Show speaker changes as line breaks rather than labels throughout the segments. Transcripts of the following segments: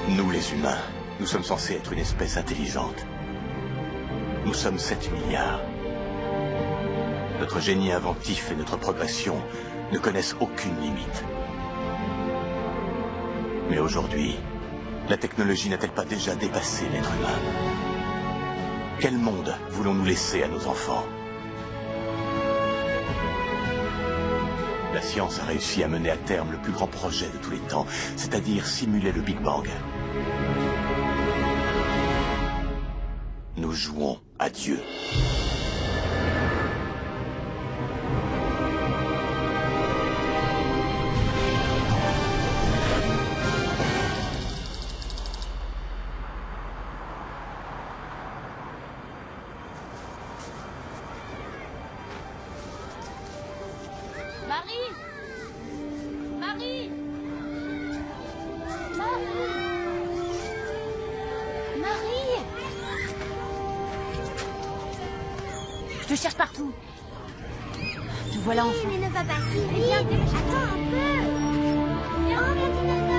Nous, les humains, nous sommes censés être une espèce intelligente. Nous sommes 7 milliards. Notre génie inventif et notre progression ne connaissent aucune limite. Mais aujourd'hui, la technologie n'a-t-elle pas déjà dépassé l'être humain? Quel monde voulons-nous laisser à nos enfants? La science a réussi à mener à terme le plus grand projet de tous les temps, c'est-à-dire simuler le Big Bang. Nous jouons à Dieu.
Marie! Marie! Marie! Marie! Je te cherche partout. Te voilà enfin.
Mais ne va pas si vite. Attends un peu. Oh, mon dinosaure.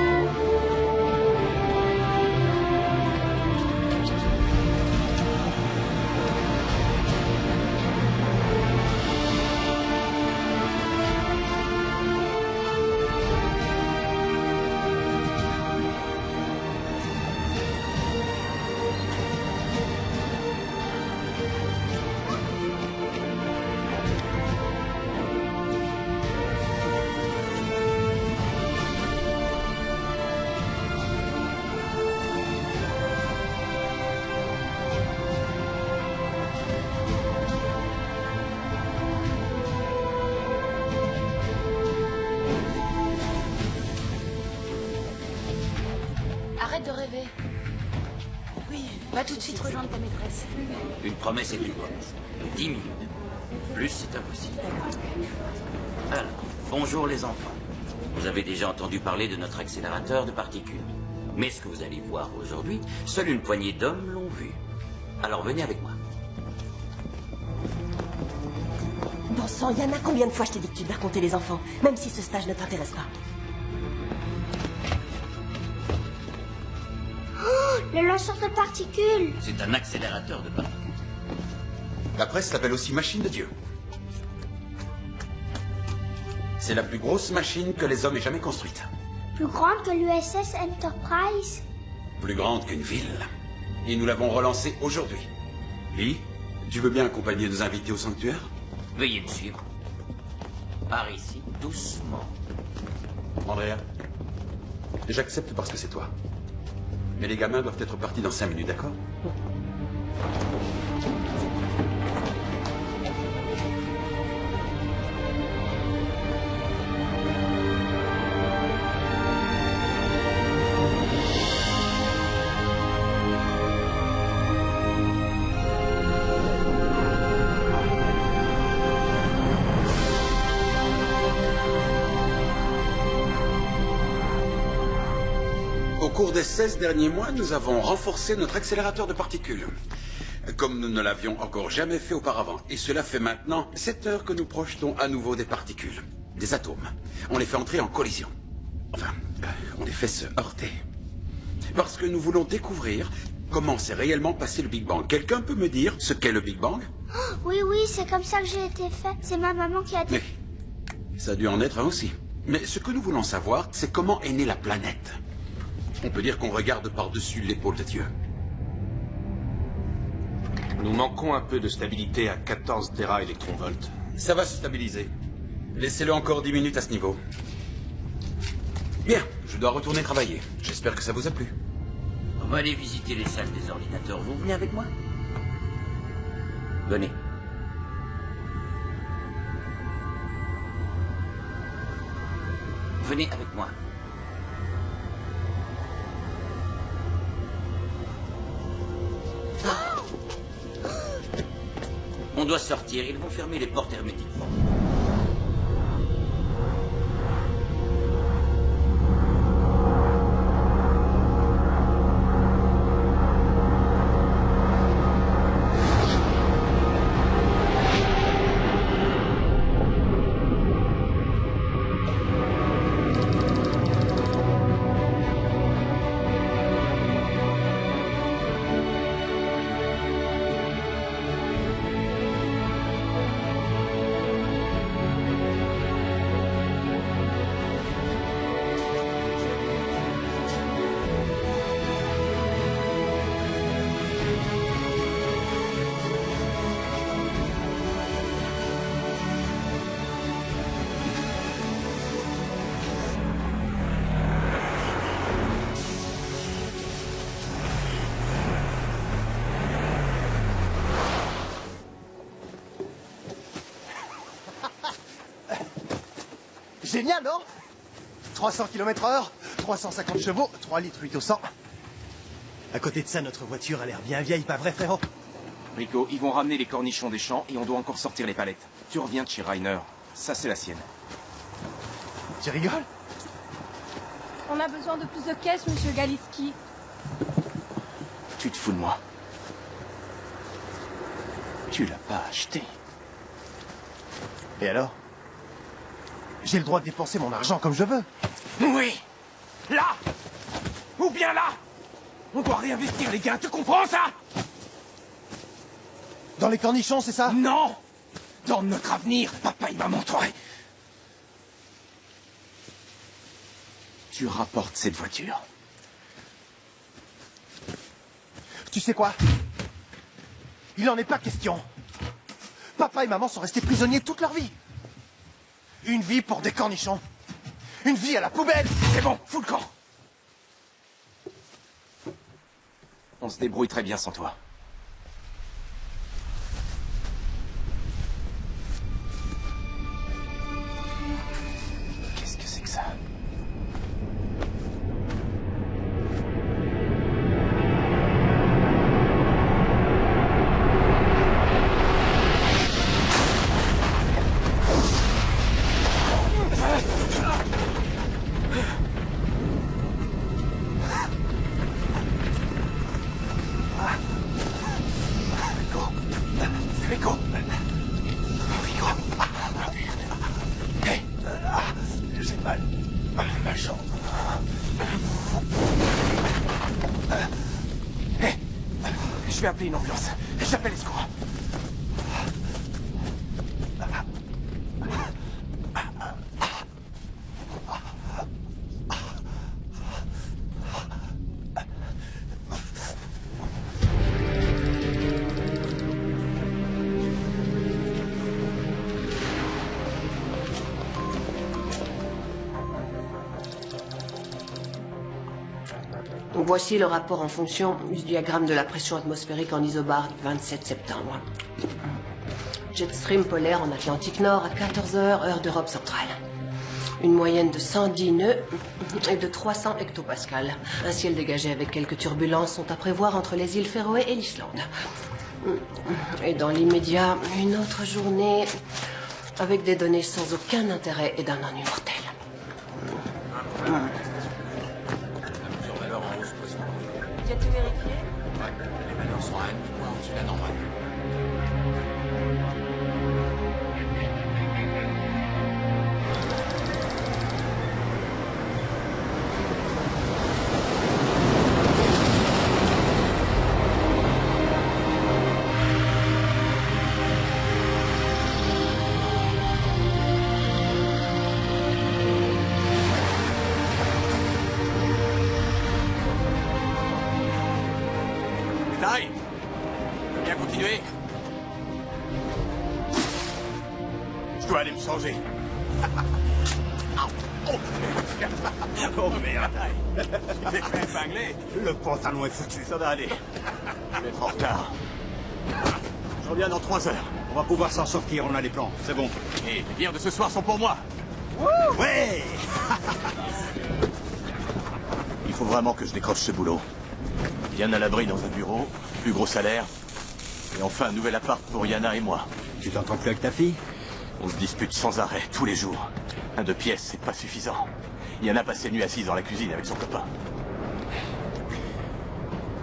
Arrête de rêver. Oui, va tout de suite rejoindre ta maîtresse.
Une promesse est une promesse. 10 minutes. Plus, c'est impossible. Alors, bonjour les enfants. Vous avez déjà entendu parler de notre accélérateur de particules. Mais ce que vous allez voir aujourd'hui, seule une poignée d'hommes l'ont vu. Alors venez avec moi.
Bon sang, Yana, combien de fois je t'ai dit que tu devais raconter les enfants, même si ce stage ne t'intéresse pas?
Le lanceur de particules.
C'est un accélérateur de particules.
La presse l'appelle aussi machine de Dieu. C'est la plus grosse machine que les hommes aient jamais construite.
Plus grande que l'USS Enterprise.
Plus grande qu'une ville. Et nous l'avons relancée aujourd'hui. Lee, tu veux bien accompagner nos invités au sanctuaire?
Veuillez me suivre. Par ici, doucement.
Andrea, j'accepte parce que c'est toi. Mais les gamins doivent être partis dans 5 minutes, d'accord? Au cours des 16 derniers mois, nous avons renforcé notre accélérateur de particules. Comme nous ne l'avions encore jamais fait auparavant. Et cela fait maintenant 7 heures que nous projetons à nouveau des particules. Des atomes. On les fait entrer en collision. Enfin, on les fait se heurter. Parce que nous voulons découvrir comment s'est réellement passé le Big Bang. Quelqu'un peut me dire ce qu'est le Big Bang?
Oui, c'est comme ça que j'ai été fait. C'est ma maman qui a dit.
Mais ça a dû en être un aussi. Mais ce que nous voulons savoir, c'est comment est née la planète. On peut dire qu'on regarde par-dessus l'épaule de Dieu.
Nous manquons un peu de stabilité à 14 téraélectronvolts.
Ça va se stabiliser. Laissez-le encore 10 minutes à ce niveau. Bien, je dois retourner travailler. J'espère que ça vous a plu.
On va aller visiter les salles des ordinateurs. Vous venez avec moi? Venez. Venez avec moi. On doit sortir. Ils vont fermer les portes hermétiquement.
Génial, non? 300 km/h, 350 chevaux, 3 litres 8 au 100. À côté de ça, notre voiture a l'air bien vieille, pas vrai, frérot?
Rico, ils vont ramener les cornichons des champs et on doit encore sortir les palettes. Tu reviens de chez Reiner. Ça, c'est la sienne.
Tu rigoles?
On a besoin de plus de caisses, monsieur Galiski.
Tu te fous de moi? Tu l'as pas acheté.
Et alors? J'ai le droit de dépenser mon argent comme je veux.
Oui! Là! Ou bien là! On doit réinvestir, les gars, tu comprends ça?
Dans les cornichons, c'est ça?
Non! Dans notre avenir, papa, il m'a montré. Tu rapportes cette voiture.
Tu sais quoi? Il n'en est pas question. Papa et maman sont restés prisonniers toute leur vie. Une vie pour des cornichons. Une vie à la poubelle.
C'est bon, fous le camp. On se débrouille très bien sans toi. Qu'est-ce que c'est que ça? Je vais appeler une ambulance. J'appelle les secours.
Voici le rapport en fonction du diagramme de la pression atmosphérique en isobar du 27 septembre. Jetstream polaire en Atlantique Nord à 14h, heure d'Europe centrale. Une moyenne de 110 nœuds et de 300 hectopascales. Un ciel dégagé avec quelques turbulences sont à prévoir entre les îles Féroé et l'Islande. Et dans l'immédiat, une autre journée avec des données sans aucun intérêt et d'un ennui mortel.
Tu as tout vérifié?
Ouais, les valeurs sont à 1,5 point au-dessus de la normale.
Taille! Bien continuer. Je dois aller me changer. Oh merde! Tu t'es fait épingler? Le pantalon est foutu. Ça va aller. Je vais être en retard. Je reviens dans 3 heures.
On va pouvoir s'en sortir, on a les plans. C'est bon.
Et les bières de ce soir sont pour moi.
Ouais.
Il faut vraiment que je décroche ce boulot. Bien à l'abri dans un bureau, plus gros salaire, et enfin un nouvel appart pour Yana et moi.
Tu t'entends plus avec ta fille?
On se dispute sans arrêt, tous les jours. 1 2 pièces, c'est pas suffisant. Yana passe ses nuits assise dans la cuisine avec son copain.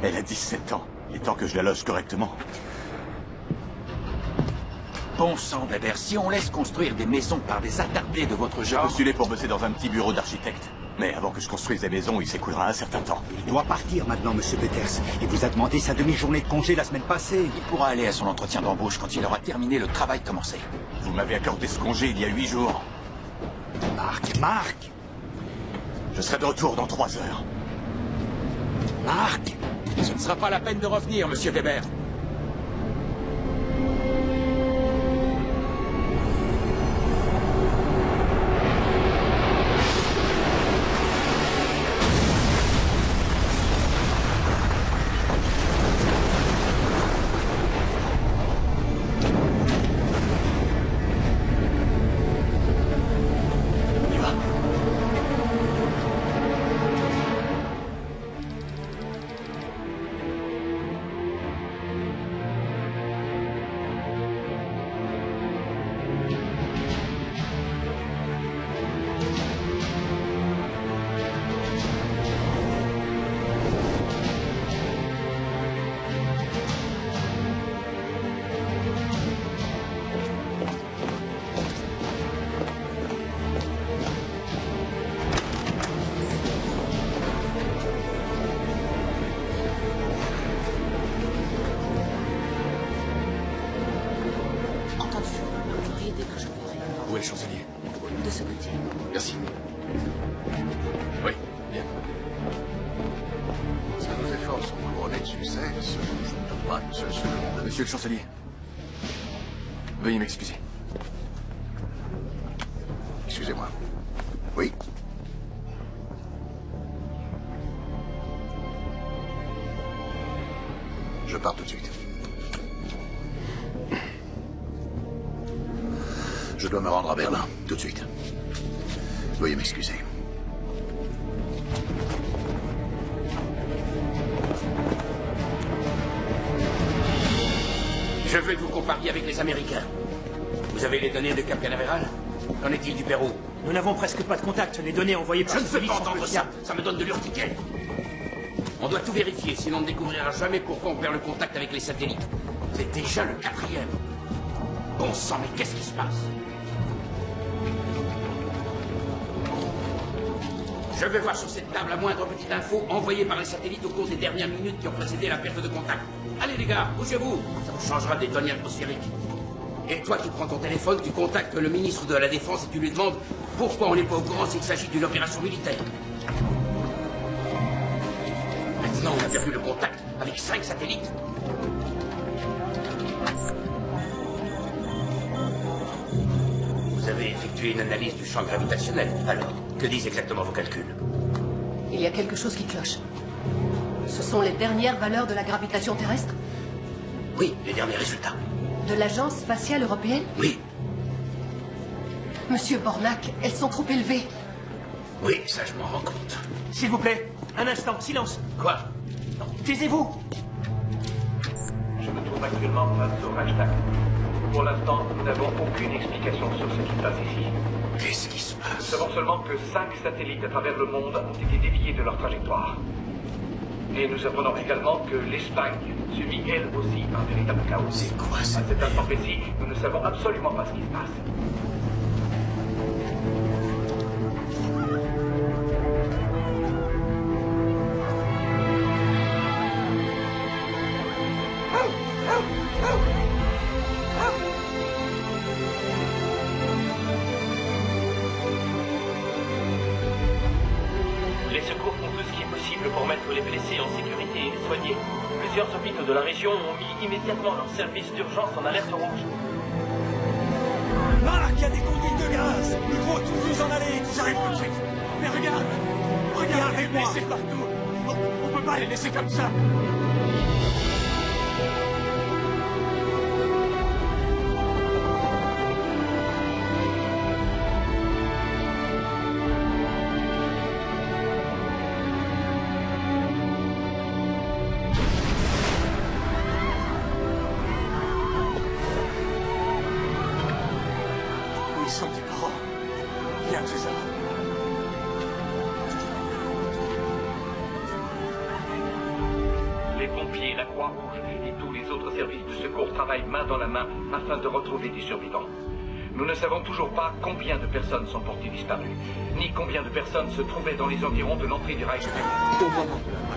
Elle a 17 ans. Il est temps que je la loge correctement.
Bon sang, Weber, si on laisse construire des maisons par des attardés de votre
J'ai
genre...
postulé pour bosser dans un petit bureau d'architecte. Mais avant que je construise des maisons, il s'écoulera un certain temps.
Il doit partir maintenant, monsieur Peters. Il vous a demandé sa demi-journée de congé la semaine passée.
Il pourra aller à son entretien d'embauche quand il aura terminé le travail commencé.
Vous m'avez accordé ce congé il y a 8 jours.
Marc!
Je serai de retour dans 3 heures.
Marc!
Ce ne sera pas la peine de revenir, monsieur Weber.
On y va.
Ouais, Monsieur le chancelier, veuillez m'excuser.
Excusez-moi. Oui. Je pars tout de suite. Je dois me rendre à Berlin, tout de suite. Veuillez m'excuser.
Je veux que vous compariez avec les Américains. Vous avez les données de Cap Canaveral? Qu'en est-il du Pérou?
Nous n'avons presque pas de contact. Les données envoyées par...
Je ne veux pas entendre ça. Ça me donne de l'urticaire. On doit tout vérifier, sinon on ne découvrira jamais pourquoi on perd le contact avec les satellites. C'est déjà le 4e. Bon sang, mais qu'est-ce qui se passe? Je veux voir sur cette table la moindre petite info envoyée par les satellites au cours des dernières minutes qui ont précédé la perte de contact. Allez les gars, bougez-vous. Ça vous changera des données atmosphériques. Et toi, tu prends ton téléphone, tu contactes le ministre de la Défense et tu lui demandes pourquoi on n'est pas au courant s'il s'agit d'une opération militaire. Maintenant, on a perdu le contact avec 5 satellites. Vous avez effectué une analyse du champ gravitationnel. Alors, que disent exactement vos calculs?
Il y a quelque chose qui cloche. Ce sont les dernières valeurs de la gravitation terrestre?
Oui, les derniers résultats.
De l'Agence spatiale européenne?
Oui.
Monsieur Bornac, elles sont trop élevées.
Oui, ça je m'en rends compte.
S'il vous plaît, un instant, silence.
Quoi?
Taisez-vous.
Je me trouve actuellement face au Reichstag. Pour l'instant, nous n'avons aucune explication sur ce qui se passe ici.
Qu'est-ce qui se passe?
Nous savons seulement que 5 satellites à travers le monde ont été déviés de leur trajectoire. Et nous apprenons également que l'Espagne subit elle aussi un véritable chaos.
C'est quoi ça?
À cet instant précis, nous ne savons absolument pas ce qui se passe. Les secours font tout ce qui est possible pour mettre les blessés en sécurité et les soigner. Plusieurs hôpitaux de la région ont mis immédiatement leur service d'urgence en alerte rouge.
Marc, il y a des conduites de gaz. Il faut tous nous en aller. J'arrive tout de suite. Mais regarde. Regarde, les blessés partout. On peut pas les laisser comme ça.
Ils sont tes parents. Viens, César.
Les pompiers, la Croix-Rouge et tous les autres services de secours travaillent main dans la main afin de retrouver des survivants. Nous ne savons toujours pas combien de personnes sont portées disparues, ni combien de personnes se trouvaient dans les environs de l'entrée du Reichstag au moment de la mort.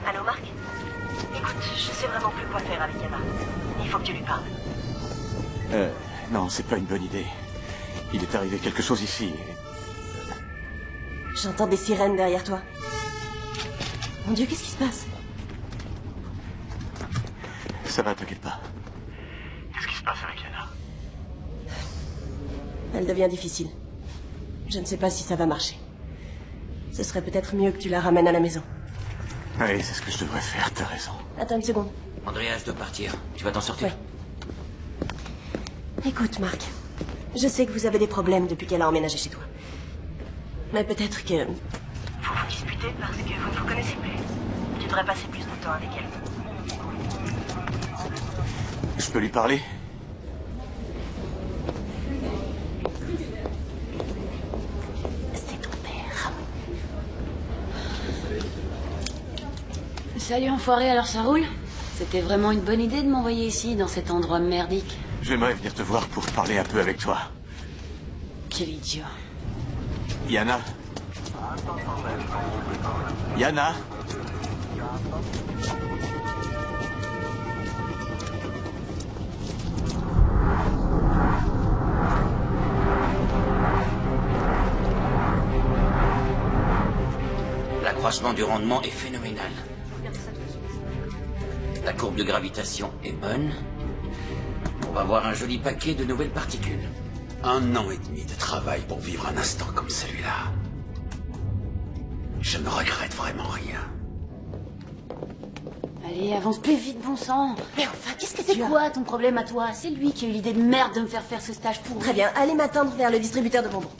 Allô, Marc? Écoute, je sais vraiment plus quoi faire avec Emma. Il faut que tu lui parles.
Non, c'est pas une bonne idée. Il est arrivé quelque chose ici.
J'entends des sirènes derrière toi. Mon Dieu, qu'est-ce qui se passe?
Ça va, t'inquiète pas. Qu'est-ce qui se passe avec Yana?
Elle devient difficile. Je ne sais pas si ça va marcher. Ce serait peut-être mieux que tu la ramènes à la maison.
Oui, c'est ce que je devrais faire, t'as raison.
Attends une seconde.
Andrea, je dois partir. Tu vas t'en sortir?
Ouais. Écoute, Marc. Je sais que vous avez des problèmes depuis qu'elle a emménagé chez toi. Mais peut-être que... Vous vous disputez parce que vous ne vous connaissez plus. Tu devrais passer plus de temps avec elle.
Je peux lui parler?
C'est ton père.
Salut enfoiré, alors ça roule? C'était vraiment une bonne idée de m'envoyer ici, dans cet endroit merdique.
J'aimerais venir te voir pour parler un peu avec toi.
Quel idiot.
Yana? Yana?
L'accroissement du rendement est phénoménal. La courbe de gravitation est bonne. On va voir un joli paquet de nouvelles particules.
1 an et demi de travail pour vivre un instant comme celui-là. Je ne regrette vraiment rien.
Allez, avance plus vite, bon sang.
Mais enfin, qu'est-ce que
C'est quoi ton problème à toi? C'est lui qui a eu l'idée de merde de me faire ce stage pour...
Très bien, allez m'attendre vers le distributeur de bonbons.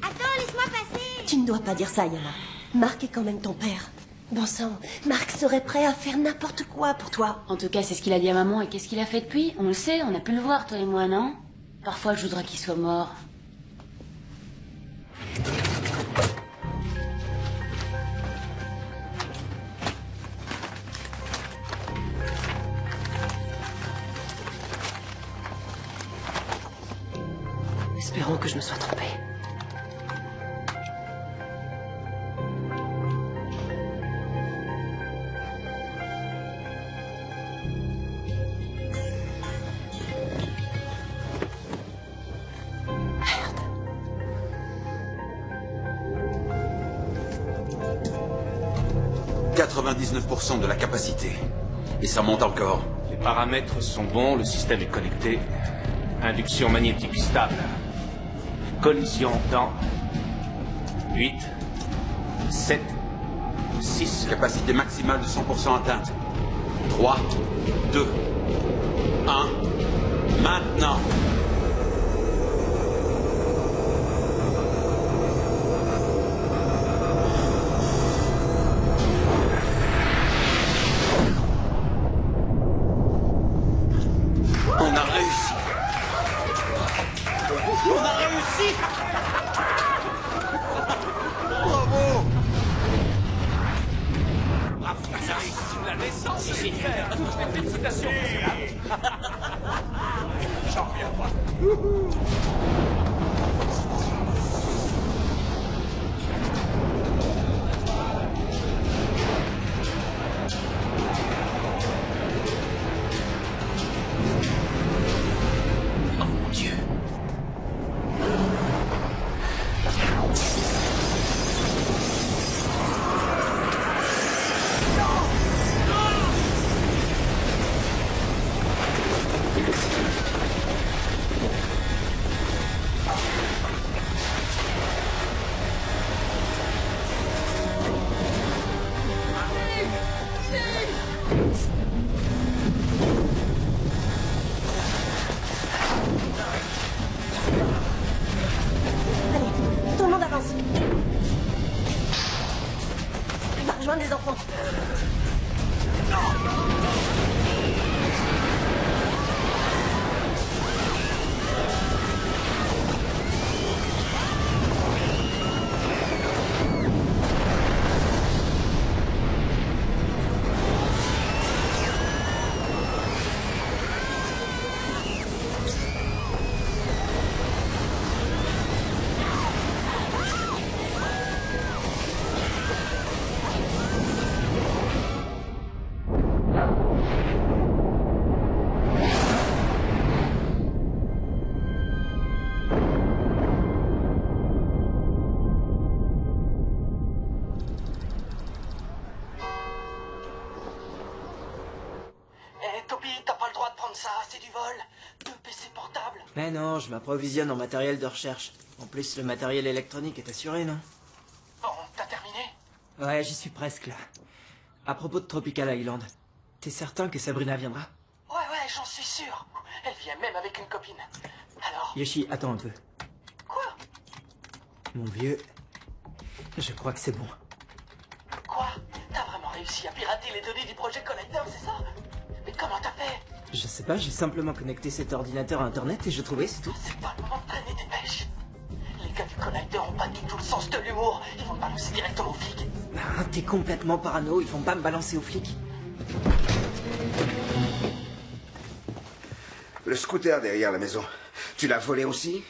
Attends, laisse-moi passer.
Tu ne dois pas dire ça, Yana. Marc est quand même ton père. Bon sang, Marc serait prêt à faire n'importe quoi pour toi.
En tout cas, c'est ce qu'il a dit à maman, et qu'est-ce qu'il a fait depuis? On le sait, on a pu le voir, toi et moi, non? Parfois, je voudrais qu'il soit mort.
Espérons que je me sois trompée.
% de la capacité. Et ça monte encore.
Les paramètres sont bons, le système est connecté. Induction magnétique stable. Collision dans 8, 7, 6.
Capacité maximale de 100% atteinte. 3, 2, 1. Maintenant.
Les enfants.
Mais non, je m'approvisionne en matériel de recherche. En plus, le matériel électronique est assuré, non?
Bon, t'as terminé?
Ouais, j'y suis presque, là. À propos de Tropical Island, t'es certain que Sabrina viendra?
Ouais, j'en suis sûr. Elle vient même avec une copine.
Yoshi, attends un peu.
Quoi?
Mon vieux, je crois que c'est bon.
Quoi? T'as vraiment réussi à pirater les données du projet Collider, c'est ça? Mais comment t'as fait?
Je sais pas, j'ai simplement connecté cet ordinateur à Internet et je trouvais, c'est tout.
C'est pas le moment de traîner des pêches. Les gars du Collider ont pas du tout le sens de l'humour. Ils vont me balancer directement aux flics.
Ah, t'es complètement parano, ils vont pas me balancer aux flics.
Le scooter derrière la maison, tu l'as volé aussi?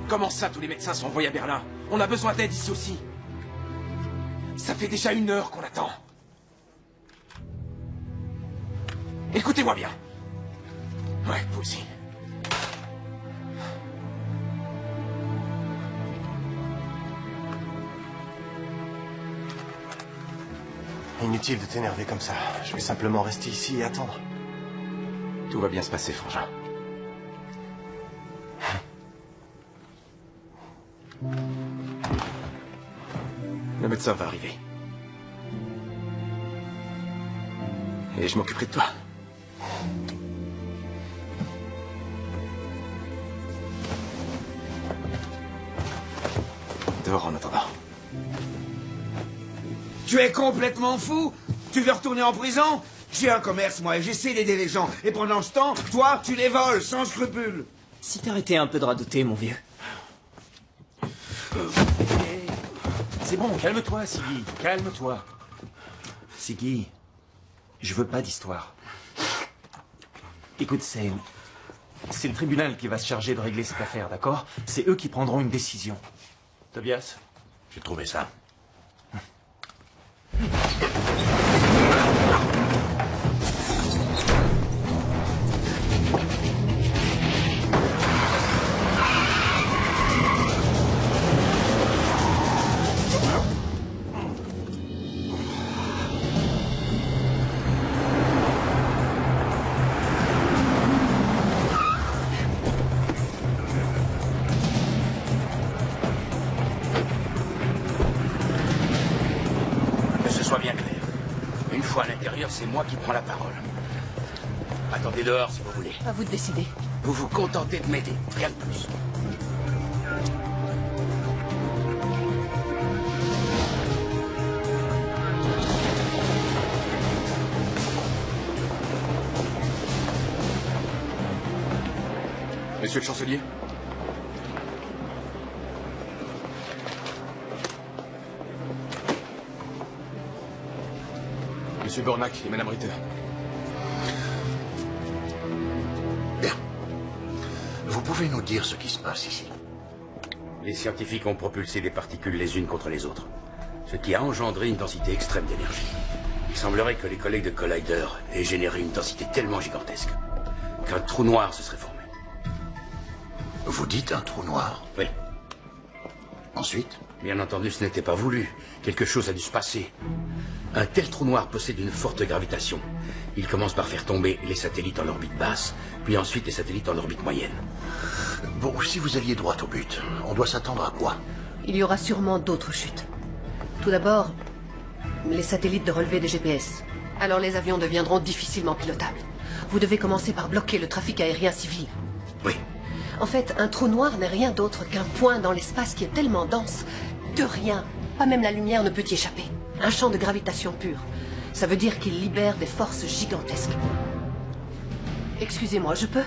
Comment ça, tous les médecins sont envoyés à Berlin? On a besoin d'aide ici aussi. Ça fait déjà 1 heure qu'on attend. Écoutez-moi bien. Ouais, vous aussi.
Inutile de t'énerver comme ça. Je vais simplement rester ici et attendre.
Tout va bien se passer, frangin. Le médecin va arriver. Et je m'occuperai de toi. Dehors en attendant.
Tu es complètement fou? Tu veux retourner en prison? J'ai un commerce, moi, et j'essaie d'aider les gens. Et pendant ce temps, toi, tu les voles, sans scrupule.
Si t'arrêtais un peu de radoter, mon vieux.
C'est bon, calme-toi, Siggy. Calme-toi. Siggy, je veux pas d'histoire. Écoute, c'est le tribunal qui va se charger de régler cette affaire, d'accord? C'est eux qui prendront une décision. Tobias?
J'ai trouvé ça.
C'est moi qui prends la parole. Attendez dehors si vous voulez.
À vous de décider.
Vous vous contentez de m'aider, rien de plus. Monsieur le chancelier? Monsieur Bornac et Madame Ritter.
Bien. Vous pouvez nous dire ce qui se passe ici?
Les scientifiques ont propulsé des particules les unes contre les autres, ce qui a engendré une densité extrême d'énergie. Il semblerait que les collègues de Collider aient généré une densité tellement gigantesque qu'un trou noir se serait formé.
Vous dites un trou noir?
Oui.
Ensuite?
Bien entendu, ce n'était pas voulu. Quelque chose a dû se passer. Un tel trou noir possède une forte gravitation. Il commence par faire tomber les satellites en orbite basse, puis ensuite les satellites en orbite moyenne.
Bon, si vous alliez droit au but, on doit s'attendre à quoi?
Il y aura sûrement d'autres chutes. Tout d'abord, les satellites de relevé des GPS. Alors les avions deviendront difficilement pilotables. Vous devez commencer par bloquer le trafic aérien civil.
Oui.
En fait, un trou noir n'est rien d'autre qu'un point dans l'espace qui est tellement dense que rien, pas même la lumière, ne peut y échapper. Un champ de gravitation pur. Ça veut dire qu'il libère des forces gigantesques. Excusez-moi, je peux?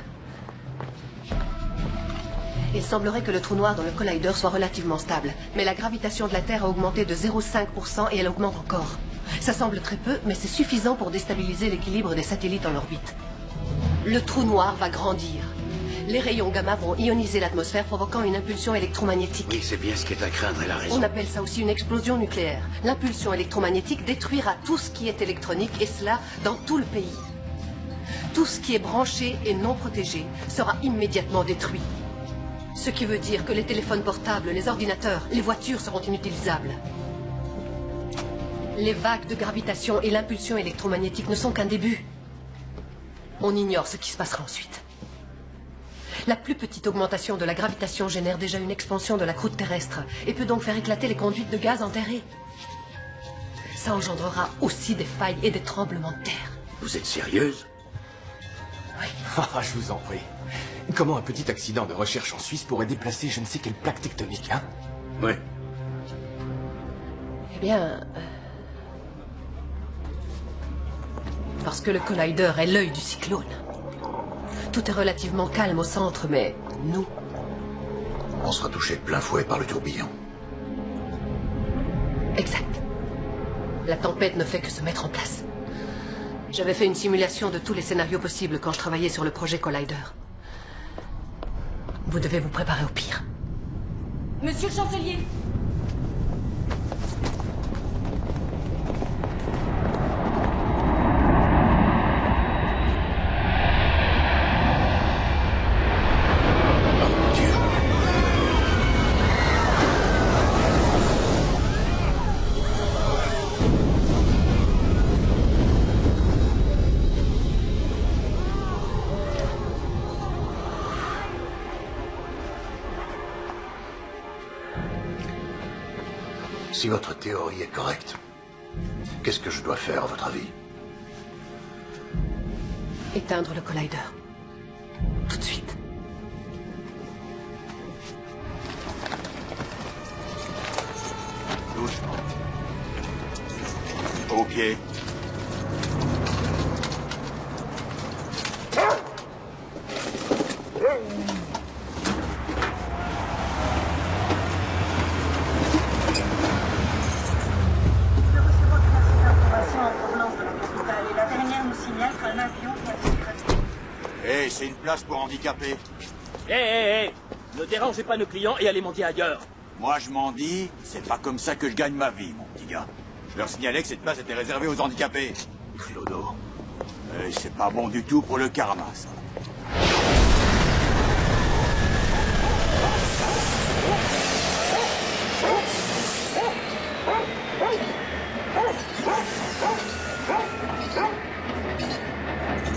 Il semblerait que le trou noir dans le Collider soit relativement stable, mais la gravitation de la Terre a augmenté de 0,5% et elle augmente encore. Ça semble très peu, mais c'est suffisant pour déstabiliser l'équilibre des satellites en orbite. Le trou noir va grandir. Les rayons gamma vont ioniser l'atmosphère, provoquant une impulsion électromagnétique.
Oui, c'est bien ce qui est à craindre, elle a raison.
On appelle ça aussi une explosion nucléaire. L'impulsion électromagnétique détruira tout ce qui est électronique, et cela dans tout le pays. Tout ce qui est branché et non protégé sera immédiatement détruit. Ce qui veut dire que les téléphones portables, les ordinateurs, les voitures seront inutilisables. Les vagues de gravitation et l'impulsion électromagnétique ne sont qu'un début. On ignore ce qui se passera ensuite. La plus petite augmentation de la gravitation génère déjà une expansion de la croûte terrestre et peut donc faire éclater les conduites de gaz enterrées. Ça engendrera aussi des failles et des tremblements de terre.
Vous êtes sérieuse?
Oui.
Ah, je vous en prie. Comment un petit accident de recherche en Suisse pourrait déplacer je ne sais quelle plaque tectonique, hein?
Oui.
Eh bien... parce que le Collider est l'œil du cyclone. Tout est relativement calme au centre, mais nous...
On sera touché de plein fouet par le tourbillon.
Exact. La tempête ne fait que se mettre en place. J'avais fait une simulation de tous les scénarios possibles quand je travaillais sur le projet Collider. Vous devez vous préparer au pire.
Monsieur le chancelier!
Si votre théorie est correcte, qu'est-ce que je dois faire, à votre avis?
Éteindre le Collider. Tout de suite.
Doucement. Au pied.
Hey, c'est une place pour handicapés.
Hé, ne dérangez pas nos clients et allez mendier ailleurs.
Moi, je m'en dis, c'est pas comme ça que je gagne ma vie, mon petit gars. Je leur signalais que cette place était réservée aux handicapés.
Clodo.
C'est pas bon du tout pour le karma, ça.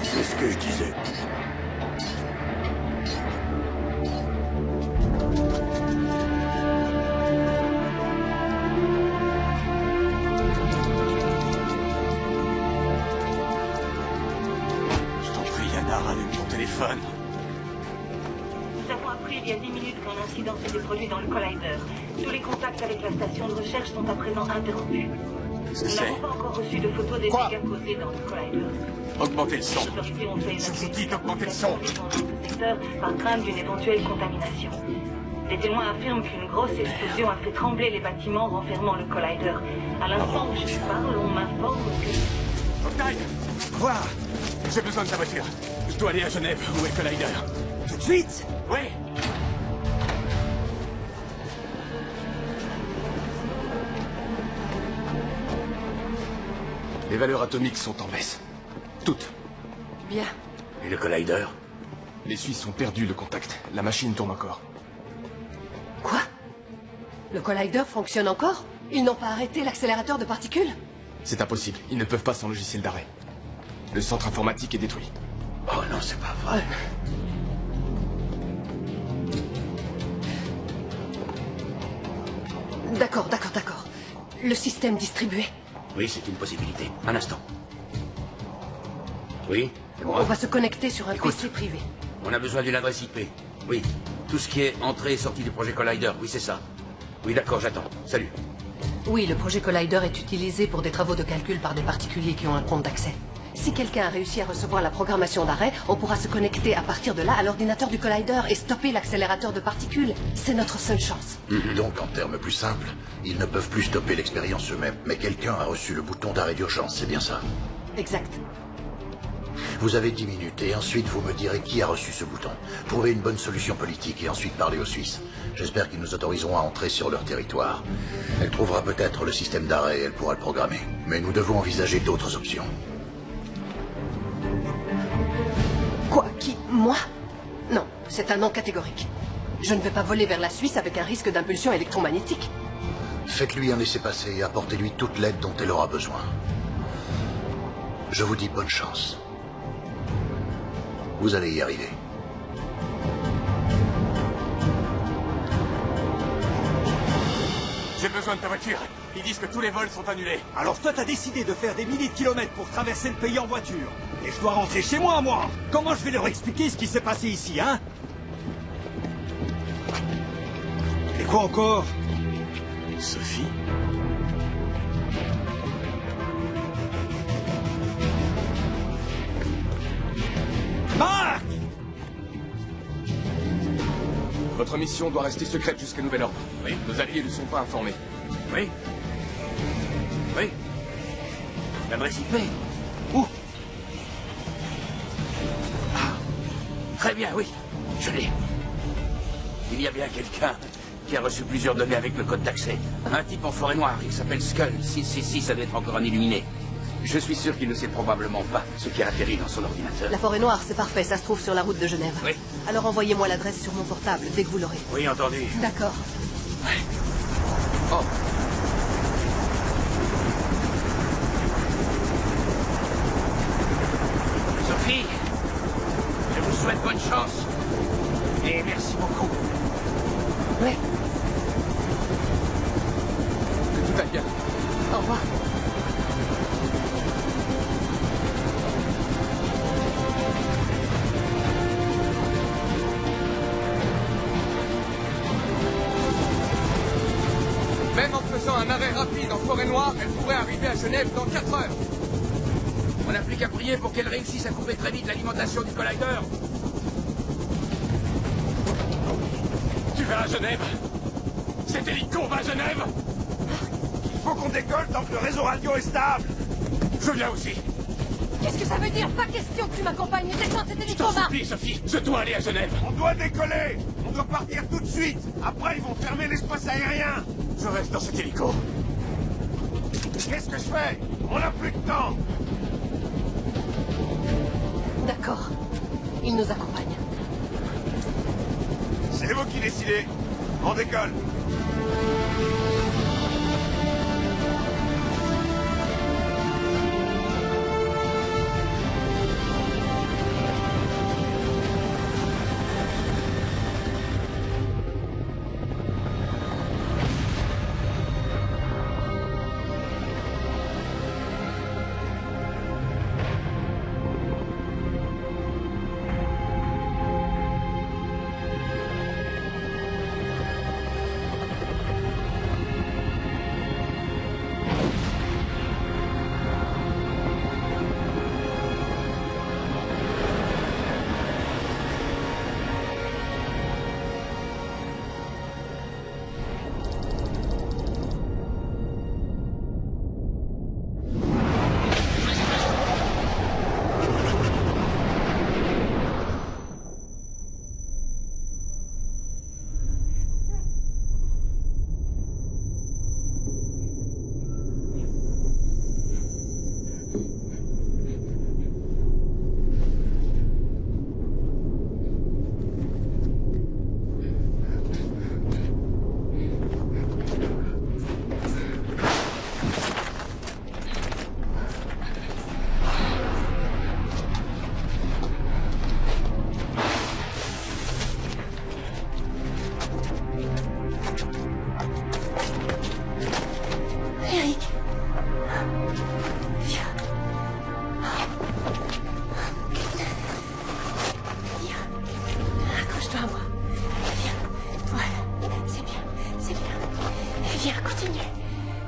C'est ce que je disais. Je t'en prie, Yana, rallume ton téléphone.
Nous avons appris il y a 10 minutes qu'un incident s'était produit dans le Collider. Tous les contacts avec la station de recherche sont à présent interrompus. Nous n'avons pas encore reçu de photos des dégâts causés dans le Collider.
Augmentez le son.
Les autorités ont fait une
Je vous dis d'augmenter le son.
secteur par crainte d'une éventuelle contamination. Les témoins affirment qu'une grosse explosion a fait trembler les bâtiments renfermant le Collider. À l'instant où je parle, on m'informe que...
Octave! Quoi? J'ai besoin de ta voiture. Je dois aller à Genève. Où est Collider? Tout de suite? Oui.
Les valeurs atomiques sont en baisse. Toutes.
Bien.
Et le Collider?
Les Suisses ont perdu le contact. La machine tourne encore.
Quoi? Le Collider fonctionne encore? Ils n'ont pas arrêté l'accélérateur de particules?
C'est impossible. Ils ne peuvent pas sans logiciel d'arrêt. Le centre informatique est détruit.
Oh non, c'est pas vrai.
D'accord. Le système distribué.
Oui, c'est une possibilité. Un instant. Oui, c'est moi.
On va se connecter sur un
Écoute.
PC privé.
On a besoin d'une adresse IP. Oui. Tout ce qui est entrée et sortie du projet Collider. Oui, c'est ça. Oui, d'accord, j'attends. Salut.
Oui, le projet Collider est utilisé pour des travaux de calcul par des particuliers qui ont un compte d'accès. Si quelqu'un a réussi à recevoir la programmation d'arrêt, on pourra se connecter à partir de là à l'ordinateur du Collider et stopper l'accélérateur de particules. C'est notre seule chance.
Donc, en termes plus simples, ils ne peuvent plus stopper l'expérience eux-mêmes, mais quelqu'un a reçu le bouton d'arrêt d'urgence, c'est bien ça?
Exact.
Vous avez 10 minutes, et ensuite vous me direz qui a reçu ce bouton. Trouvez une bonne solution politique, et ensuite parlez aux Suisses. J'espère qu'ils nous autoriseront à entrer sur leur territoire. Elle trouvera peut-être le système d'arrêt et elle pourra le programmer. Mais nous devons envisager d'autres options.
Quoi? Qui? Moi? Non, c'est un non catégorique. Je ne vais pas voler vers la Suisse avec un risque d'impulsion électromagnétique.
Faites-lui un laissez-passer et apportez-lui toute l'aide dont elle aura besoin. Je vous dis bonne chance. Vous allez y arriver.
besoin de ta voiture. Ils disent que tous les vols sont annulés.
Alors toi, t'as décidé de faire des milliers de kilomètres pour traverser le pays en voiture. Et je dois rentrer chez moi, moi. Comment je vais leur expliquer ce qui s'est passé ici, hein? Et quoi encore?
Sophie?
Marc!
Votre mission doit rester secrète jusqu'à nouvel ordre.
Oui.
Nos alliés ne sont pas informés.
Oui. Oui. L'adresse IP. Où? Ah. Très bien, oui. Je l'ai. Il y a bien quelqu'un qui a reçu plusieurs données avec le code d'accès. Un type en forêt noire, il s'appelle Skull. 666, ça doit être encore un illuminé. Je suis sûr qu'il ne sait probablement pas ce qui a atterri dans son ordinateur.
La forêt noire, c'est parfait, ça se trouve sur la route de Genève.
Oui.
Alors envoyez-moi l'adresse sur mon portable, dès que vous l'aurez.
Oui, entendu.
D'accord.
Oh.
Sophie, je vous souhaite bonne chance. Et merci beaucoup.
Oui.
Que tout aille bien.
Au revoir.
Même en faisant un arrêt rapide en forêt noire, elle pourrait arriver à Genève dans 4 heures.
On n'a plus qu'à prier pour qu'elle réussisse à couper très vite l'alimentation du collider.
Tu vas à Genève? Cet hélico va à Genève?
Il faut qu'on décolle tant que le réseau radio est stable.
Je viens aussi.
Qu'est-ce que ça veut dire? Pas question que tu m'accompagnes. Descends cet hélico,
Je t'en supplie, Sophie. Je dois aller à Genève.
On doit décoller. On doit partir tout de suite. Après, ils vont fermer l'espace aérien.
Je reste dans cet hélico.
Qu'est-ce que je fais? On n'a plus de temps.
D'accord. Il nous accompagne.
C'est vous qui décidez. On décolle.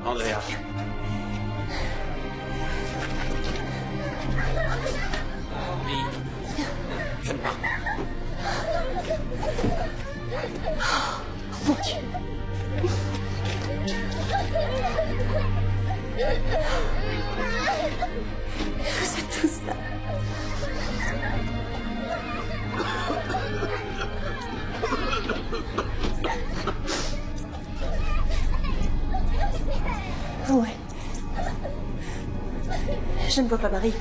Andrea.
Oui. Je ne pars pas.
Mon Dieu. Vous êtes tous là. Ouais. Je ne vois pas Marie.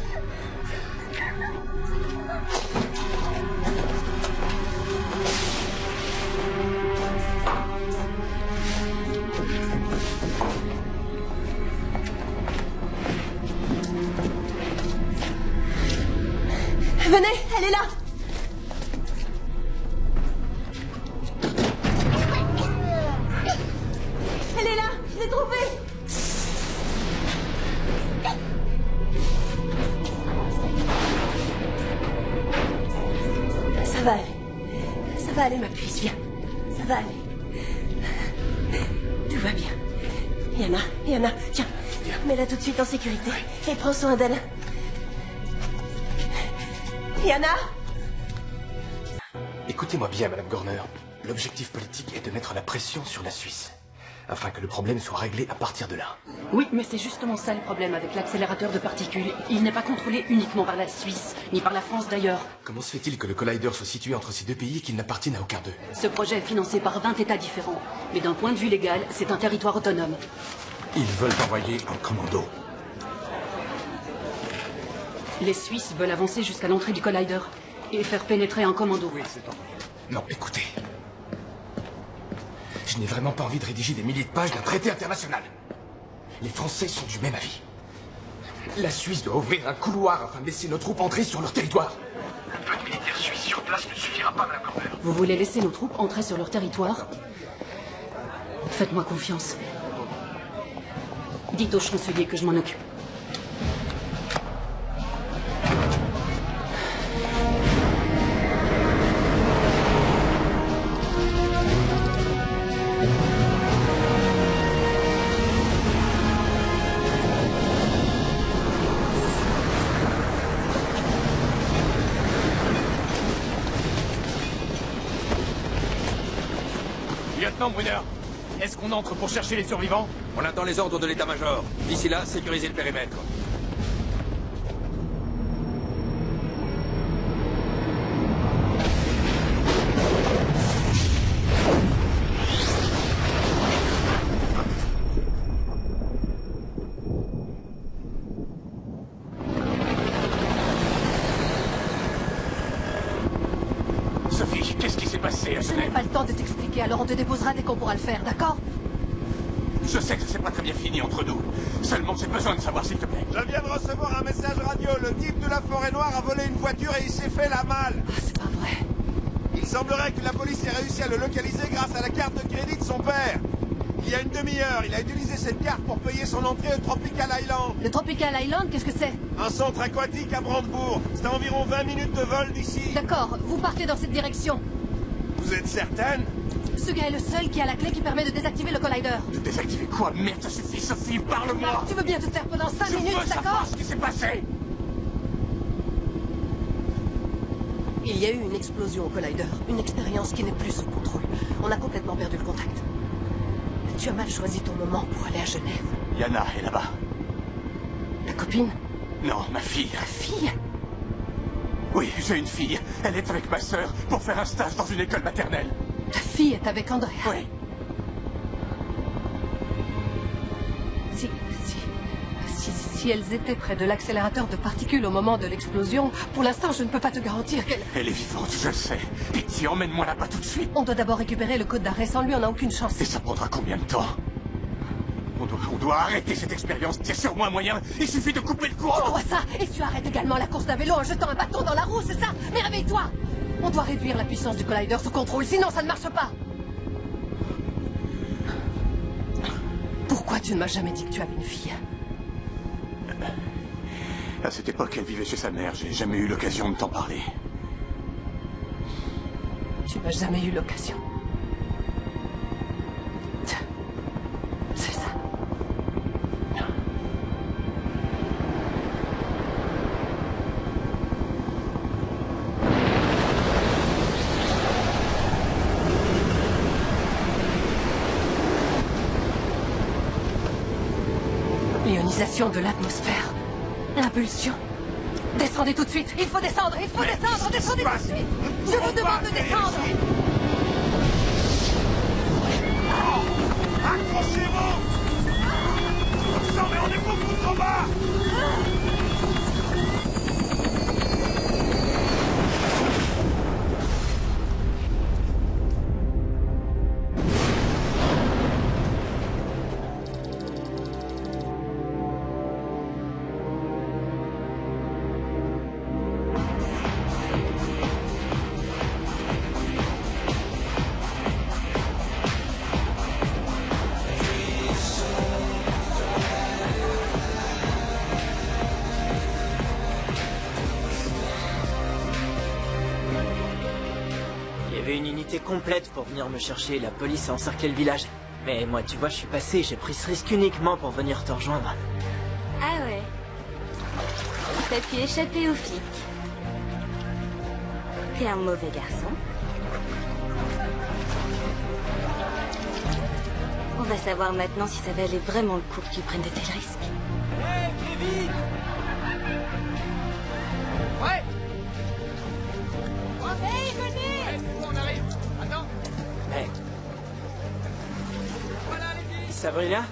Venez, elle est là. Elle est là, je l'ai
Ça va aller, ma puce, viens. Ça va aller. Tout va bien. Yana, tiens. Mets-la tout de suite en sécurité. Et prends soin d'elle. Yana!
Écoutez-moi bien, Madame Gorner. L'objectif politique est de mettre la pression sur la Suisse, afin que le problème soit réglé à partir de là.
Oui, mais c'est justement ça le problème avec l'accélérateur de particules. Il n'est pas contrôlé uniquement par la Suisse, ni par la France d'ailleurs.
Comment se fait-il que le collider soit situé entre ces deux pays et qu'il n'appartienne à aucun d'eux?
Ce projet est financé par 20 États différents. Mais d'un point de vue légal, c'est un territoire autonome.
Ils veulent envoyer un commando.
Les Suisses veulent avancer jusqu'à l'entrée du collider et faire pénétrer un commando.
Oui, c'est entendu. Non, écoutez. Je n'ai vraiment pas envie de rédiger des milliers de pages d'un traité international. Les Français sont du même avis. La Suisse doit ouvrir un couloir afin de laisser nos troupes entrer sur leur territoire. Le peu de militaires suisses sur place ne suffira pas, Madame Gorner.
Vous voulez laisser nos troupes entrer sur leur territoire? Faites-moi confiance. Dites au chancelier que je m'en occupe.
Lieutenant Brunner, est-ce qu'on entre pour chercher les survivants?
On attend les ordres de l'état-major. D'ici là, sécurisez le périmètre.
Sophie, qu'est-ce qui s'est passé à
Je n'ai pas le temps de t'expliquer, alors on te déposera dès qu'on pourra le faire, d'accord?
Je sais que c'est pas très bien fini entre nous. Seulement, j'ai besoin de savoir, s'il te plaît.
Je viens de recevoir un message radio. Le type de la forêt noire a volé une voiture et il s'est fait la malle.
Ah, c'est pas vrai.
Il semblerait que la police ait réussi à le localiser grâce à la carte de crédit de son père. Il y a une demi-heure, il a utilisé cette carte pour payer son entrée au Tropical Island.
Le Tropical Island, qu'est-ce que c'est?
Un centre aquatique à Brandebourg. C'est à environ 20 minutes de vol d'ici.
D'accord, vous partez dans cette direction.
Vous êtes certaine?
Ce gars est le seul qui a la clé qui permet de désactiver le collider.
De désactiver quoi? Merde, ça suffit, Sophie, parle-moi.
Tu veux bien te taire pendant 5 minutes,
Je veux
d'accord?
savoir ce qui s'est passé.
Il y a eu une explosion au collider. Une expérience qui n'est plus sous contrôle. On a complètement perdu le contact. Tu as mal choisi ton moment pour aller à Genève.
Yana est là-bas.
Ta copine?
Non, ma fille.
Ta fille?
Oui, j'ai une fille. Elle est avec ma sœur pour faire un stage dans une école maternelle.
Ta fille est avec Andrea?
Oui.
Si elles étaient près de l'accélérateur de particules au moment de l'explosion, pour l'instant, je ne peux pas te garantir qu'elle...
Elle est vivante, je le sais. Pitié, emmène-moi là-bas tout de suite.
On doit d'abord récupérer le code d'arrêt. Sans lui, on n'a aucune chance.
Et ça prendra combien de temps? On doit arrêter cette expérience. Il y a sûrement un moyen. Il suffit de couper le courant.
Tu crois ça? Et tu arrêtes également la course d'un vélo en jetant un bâton dans la roue, c'est ça? Mais réveille-toi! On doit réduire la puissance du collider sous contrôle, sinon ça ne marche pas. Pourquoi tu ne m'as jamais dit que tu avais une fille?
À cette époque, elle vivait chez sa mère. J'ai jamais eu l'occasion de t'en parler.
Tu n'as jamais eu l'occasion. C'est ça. L'ionisation de l'atmosphère. L'impulsion. Descendez tout de suite. Il faut descendre. Il faut descendre. Descendez tout de suite. Je vous demande de descendre.
Accrochez-vous! Non mais on est beaucoup trop bas!
unité complète pour venir me chercher. La police a encerclé le village. Mais moi, tu vois, je suis passé, j'ai pris ce risque uniquement pour venir te rejoindre.
Ah ouais. T'as pu échapper aux flics. T'es un mauvais garçon. On va savoir maintenant si ça valait vraiment le coup que tu prennes de tels risques.
Hey, viens vite! Ouais!
Hey, venez!
C'est bon, on arrive! Attends!
Hey. Sabrina?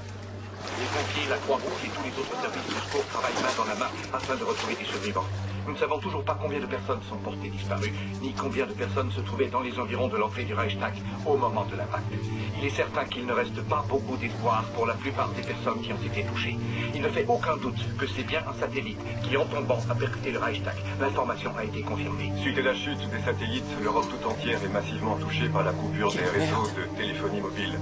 Les pompiers, la Croix-Rouge et tous les autres services de secours travaillent main dans la main afin de retrouver des survivants. Nous ne savons toujours pas combien de personnes sont portées disparues, ni combien de personnes se trouvaient dans les environs de l'entrée du Reichstag au moment de l'impact. Il est certain qu'il ne reste pas beaucoup d'espoir pour la plupart des personnes qui ont été touchées. Il ne fait aucun doute que c'est bien un satellite qui, en tombant, a percuté le Reichstag. L'information a été confirmée.
Suite à la chute des satellites, l'Europe tout entière est massivement touchée par la coupure des réseaux de téléphonie mobile.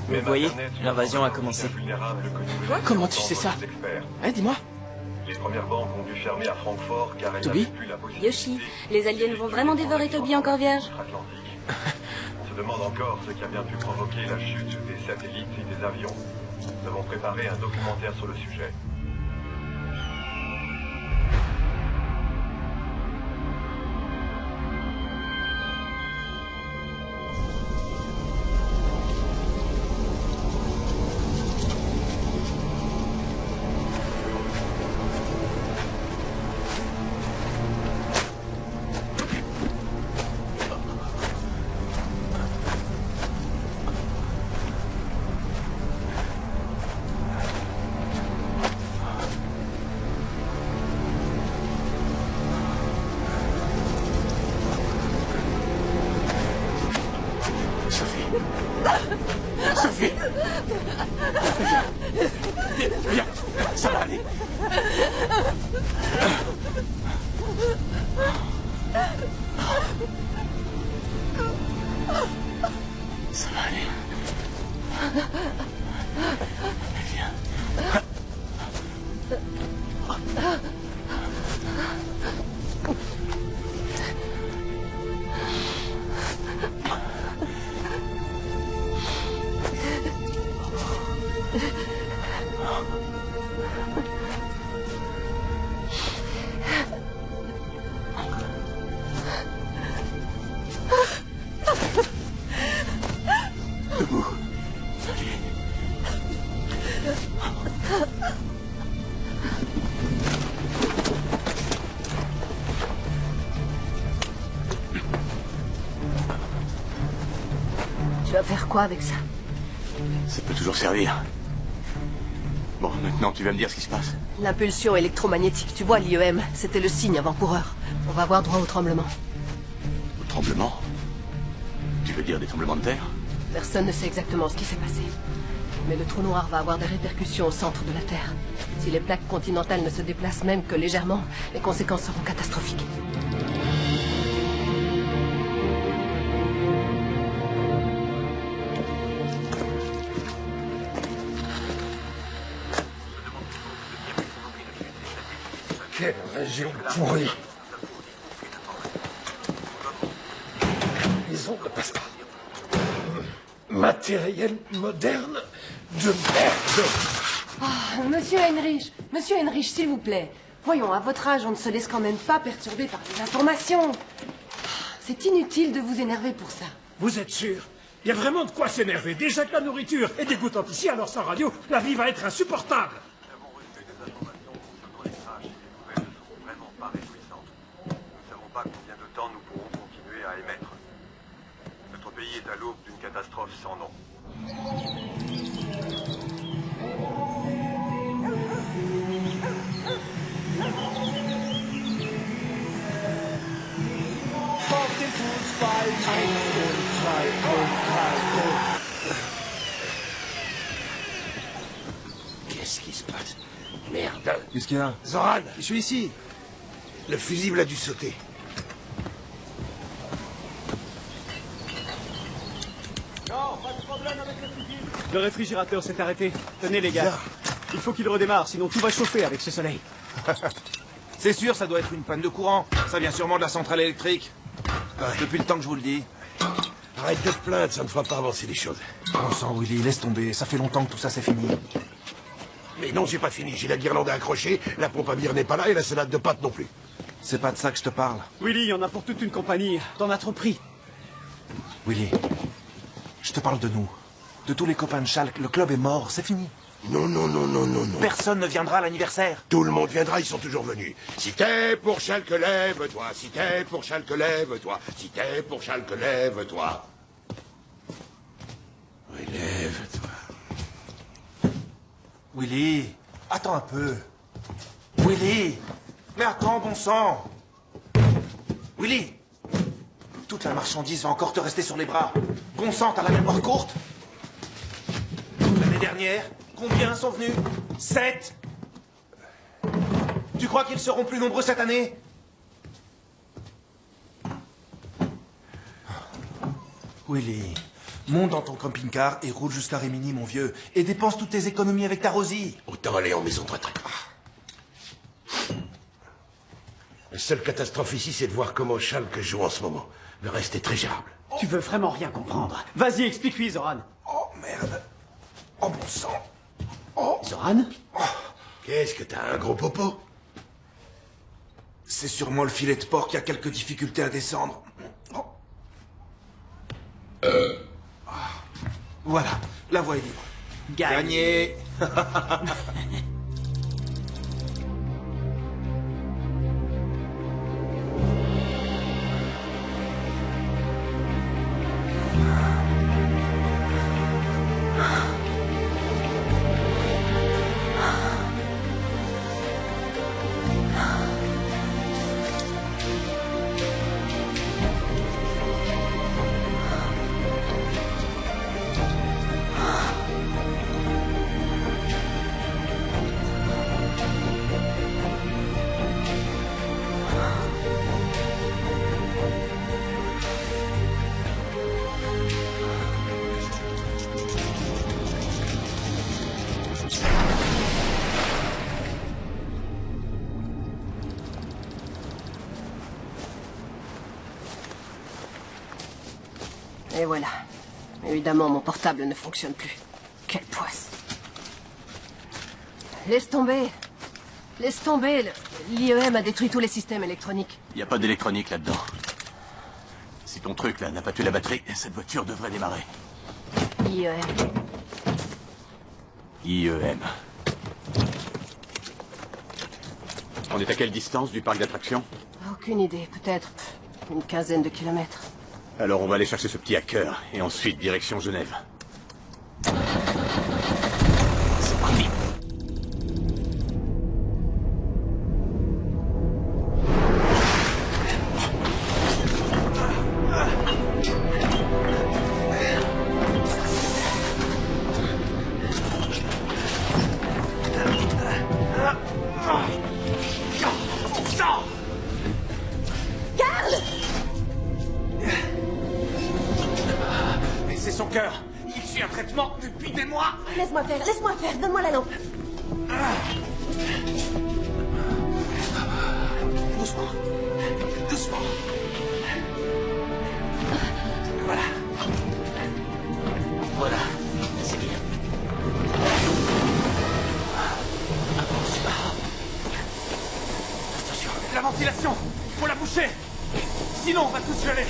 Vous voyez, l'invasion a commencé.
Comment tu sais ça? Hein, dis-moi.
Les premières banques ont dû fermer à Francfort car elles n'avaient plus la possibilité...
Yoshi, les aliens vont vraiment dévorer Toby encore vierge?
On se demande encore ce qui a bien pu provoquer la chute des satellites et des avions. Nous avons préparé un documentaire sur le sujet.
Sophie! Viens, ça va aller. Ça va aller. Viens.
Tu vas faire quoi avec ça?
Ça peut toujours servir. Bon, maintenant tu vas me dire ce qui se passe.
L'impulsion électromagnétique, tu vois, l'IEM, c'était le signe avant-coureur. On va avoir droit au tremblement.
Au tremblement? Tu veux dire des tremblements de terre?
Personne ne sait exactement ce qui s'est passé. Mais le trou noir va avoir des répercussions au centre de la Terre. Si les plaques continentales ne se déplacent même que légèrement, les conséquences seront catastrophiques.
Quelle région pourrie! Les ondes ne passent pas. Matériel moderne de merde!
Ah, Monsieur Heinrich, s'il vous plaît. Voyons, à votre âge, on ne se laisse quand même pas perturber par les informations. C'est inutile de vous énerver pour ça.
Vous êtes sûr? Il y a vraiment de quoi s'énerver. Déjà que la nourriture est dégoûtante ici, alors sans radio, la vie va être insupportable.
Combien de temps nous pourrons continuer à émettre? Notre pays est à l'aube d'une catastrophe sans nom.
Qu'est-ce qui se passe? Merde!
Qu'est-ce qu'il y a?
Zoran, je suis ici. Le fusible a dû sauter.
Non, pas de problème avec le fusil.
Le réfrigérateur s'est arrêté. Tenez les gars, il faut qu'il redémarre, sinon tout va chauffer avec ce soleil.
C'est sûr, ça doit être une panne de courant. Ça vient sûrement de la centrale électrique. Depuis le temps que je vous le dis.
Arrête de te plaindre, ça ne fera pas avancer les choses.
Bon sang, Willy, laisse tomber. Ça fait longtemps que tout ça c'est fini.
Mais non, j'ai pas fini. J'ai la guirlande à accrocher, la pompe à bière n'est pas là et la salade de pâtes non plus.
C'est pas de ça que je te parle.
Willy, il y en a pour toute une compagnie. T'en as trop pris.
Willy, je te parle de nous. De tous les copains de Schalke. Le club est mort, c'est fini.
Non, non, non, non, non, non.
Personne ne viendra à l'anniversaire.
Tout le monde viendra, ils sont toujours venus. Si t'es pour Schalke, lève-toi. Si t'es pour Schalke, lève-toi. Si t'es pour Schalke, lève-toi. Oui, lève-toi.
Willy, attends un peu. Willy, mais attends, bon sang. Willy, toute la marchandise va encore te rester sur les bras. Bon sang, t'as la mémoire courte. L'année dernière, combien sont venus? 7. Tu crois qu'ils seront plus nombreux cette année? Willy, monte dans ton camping-car et roule jusqu'à Rimini, mon vieux, et dépense toutes tes économies avec ta Rosie.
Autant aller en maison de retraite. La seule catastrophe ici, c'est de voir comment Schalke joue en ce moment. Le reste est très gérable.
Tu veux vraiment rien comprendre. Vas-y, explique-lui, Zoran.
Oh, merde. Oh, bon sang. Oh.
Zoran?
Oh. Qu'est-ce que t'as, un gros popo?
C'est sûrement le filet de porc qui a quelques difficultés à descendre. Oh. Voilà, la voie est libre. Gagné.
Et voilà. Évidemment, mon portable ne fonctionne plus. Quelle poisse. Laisse tomber. Laisse tomber. L'IEM a détruit tous les systèmes électroniques.
Il n'y a pas d'électronique là-dedans. Si ton truc là n'a pas tué la batterie, cette voiture devrait démarrer.
IEM.
IEM. On est à quelle distance du parc d'attractions?
Aucune idée. Peut-être une quinzaine de kilomètres.
Alors on va aller chercher ce petit hacker, et ensuite direction Genève. C'est parti.
Laisse-moi faire, donne-moi la lampe.
Doucement. Doucement. Voilà. Voilà. C'est bien.
Attention. La ventilation. Faut la boucher. Sinon, on va tous geler.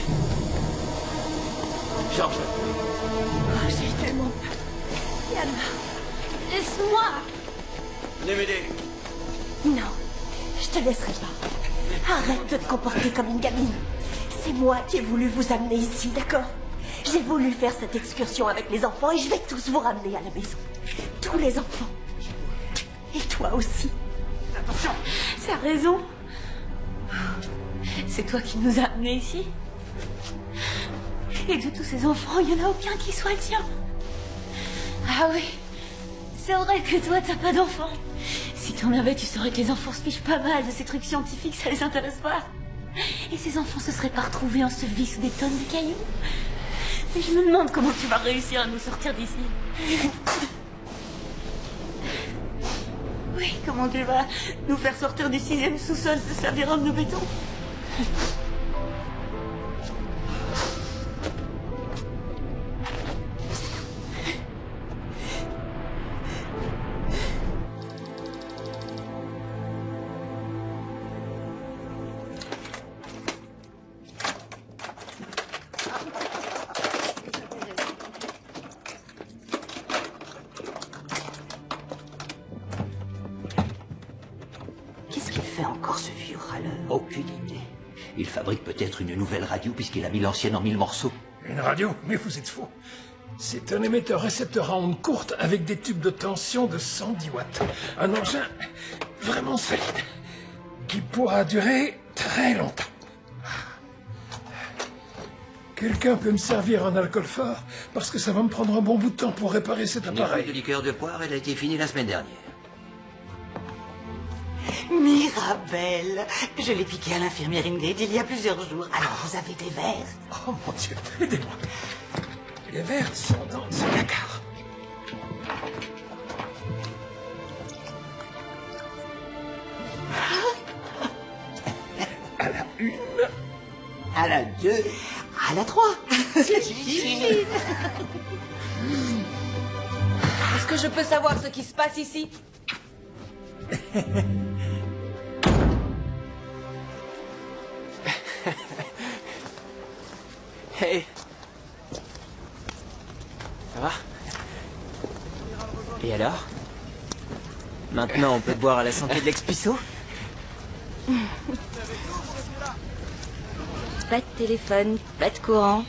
Georges. Oh, j'ai tellement peur. Yann, laisse-moi.
Venez m'aider.
Non, je te laisserai pas. Arrête de te comporter comme une gamine. C'est moi qui ai voulu vous amener ici, d'accord? J'ai voulu faire cette excursion avec les enfants et je vais tous vous ramener à la maison. Tous les enfants. Et toi aussi.
Attention.
T'as raison. C'est toi qui nous as amenés ici. Et de tous ces enfants, il n'y en a aucun qui soit le tien. Ah oui, c'est vrai que toi, t'as pas d'enfants. Si t'en avais, tu saurais que les enfants se fichent pas mal de ces trucs scientifiques, ça les intéresse pas. Et ces enfants se seraient pas retrouvés ensevelis sous des tonnes de cailloux. Mais je me demande comment tu vas réussir à nous sortir d'ici. Oui, comment tu vas nous faire sortir du 6e sous-sol de ce labyrinthe de béton?
l'heure. Aucune idée. Il fabrique peut-être une nouvelle radio puisqu'il a mis l'ancienne en 1000 morceaux.
Une radio? Mais vous êtes fou. C'est un émetteur-récepteur à ondes courtes avec des tubes de tension de 110 watts. Un engin vraiment solide qui pourra durer très longtemps. Quelqu'un peut me servir un alcool fort parce que ça va me prendre un bon bout de temps pour réparer cet appareil.
De liqueur de poire, elle a été finie la semaine dernière.
Mirabelle, je l'ai piqué à l'infirmière Ingrid il y a plusieurs jours. Alors vous avez des verres?
Oh mon Dieu, aidez-moi. Les verres sont dans ce placard. À la 1.
À la 2. À la 3.
Est-ce que je peux savoir ce qui se passe ici?
Hey. Ça va? Et alors? Maintenant, on peut boire à la santé de l'ex-puceau?
Pas de téléphone, pas de courant.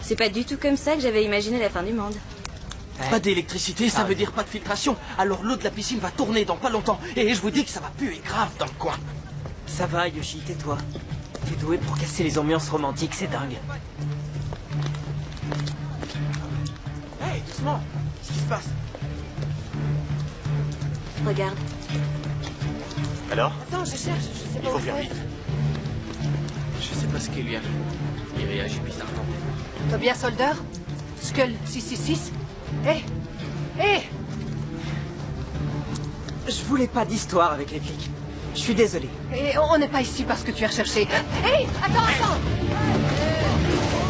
C'est pas du tout comme ça que j'avais imaginé la fin du monde.
Pas d'électricité, ça veut dire pas de filtration. Alors l'eau de la piscine va tourner dans pas longtemps. Et je vous dis que ça va puer grave dans le coin.
Ça va, Yoshi, tais-toi. T'es doué pour casser les ambiances romantiques, c'est dingue.
Hey, doucement. Qu'est-ce qui se passe?
Regarde.
Alors?
Attends, je cherche, je sais pas.
Il faut faire vite.
Je sais pas ce qu'il lui arrive. Il réagit bizarrement.
Tobias Holder? Skull 666? Hé! Hé!
Je voulais pas d'histoire avec les flics. Je suis désolé.
Et on n'est pas ici parce que tu as recherché. Hé! Attends!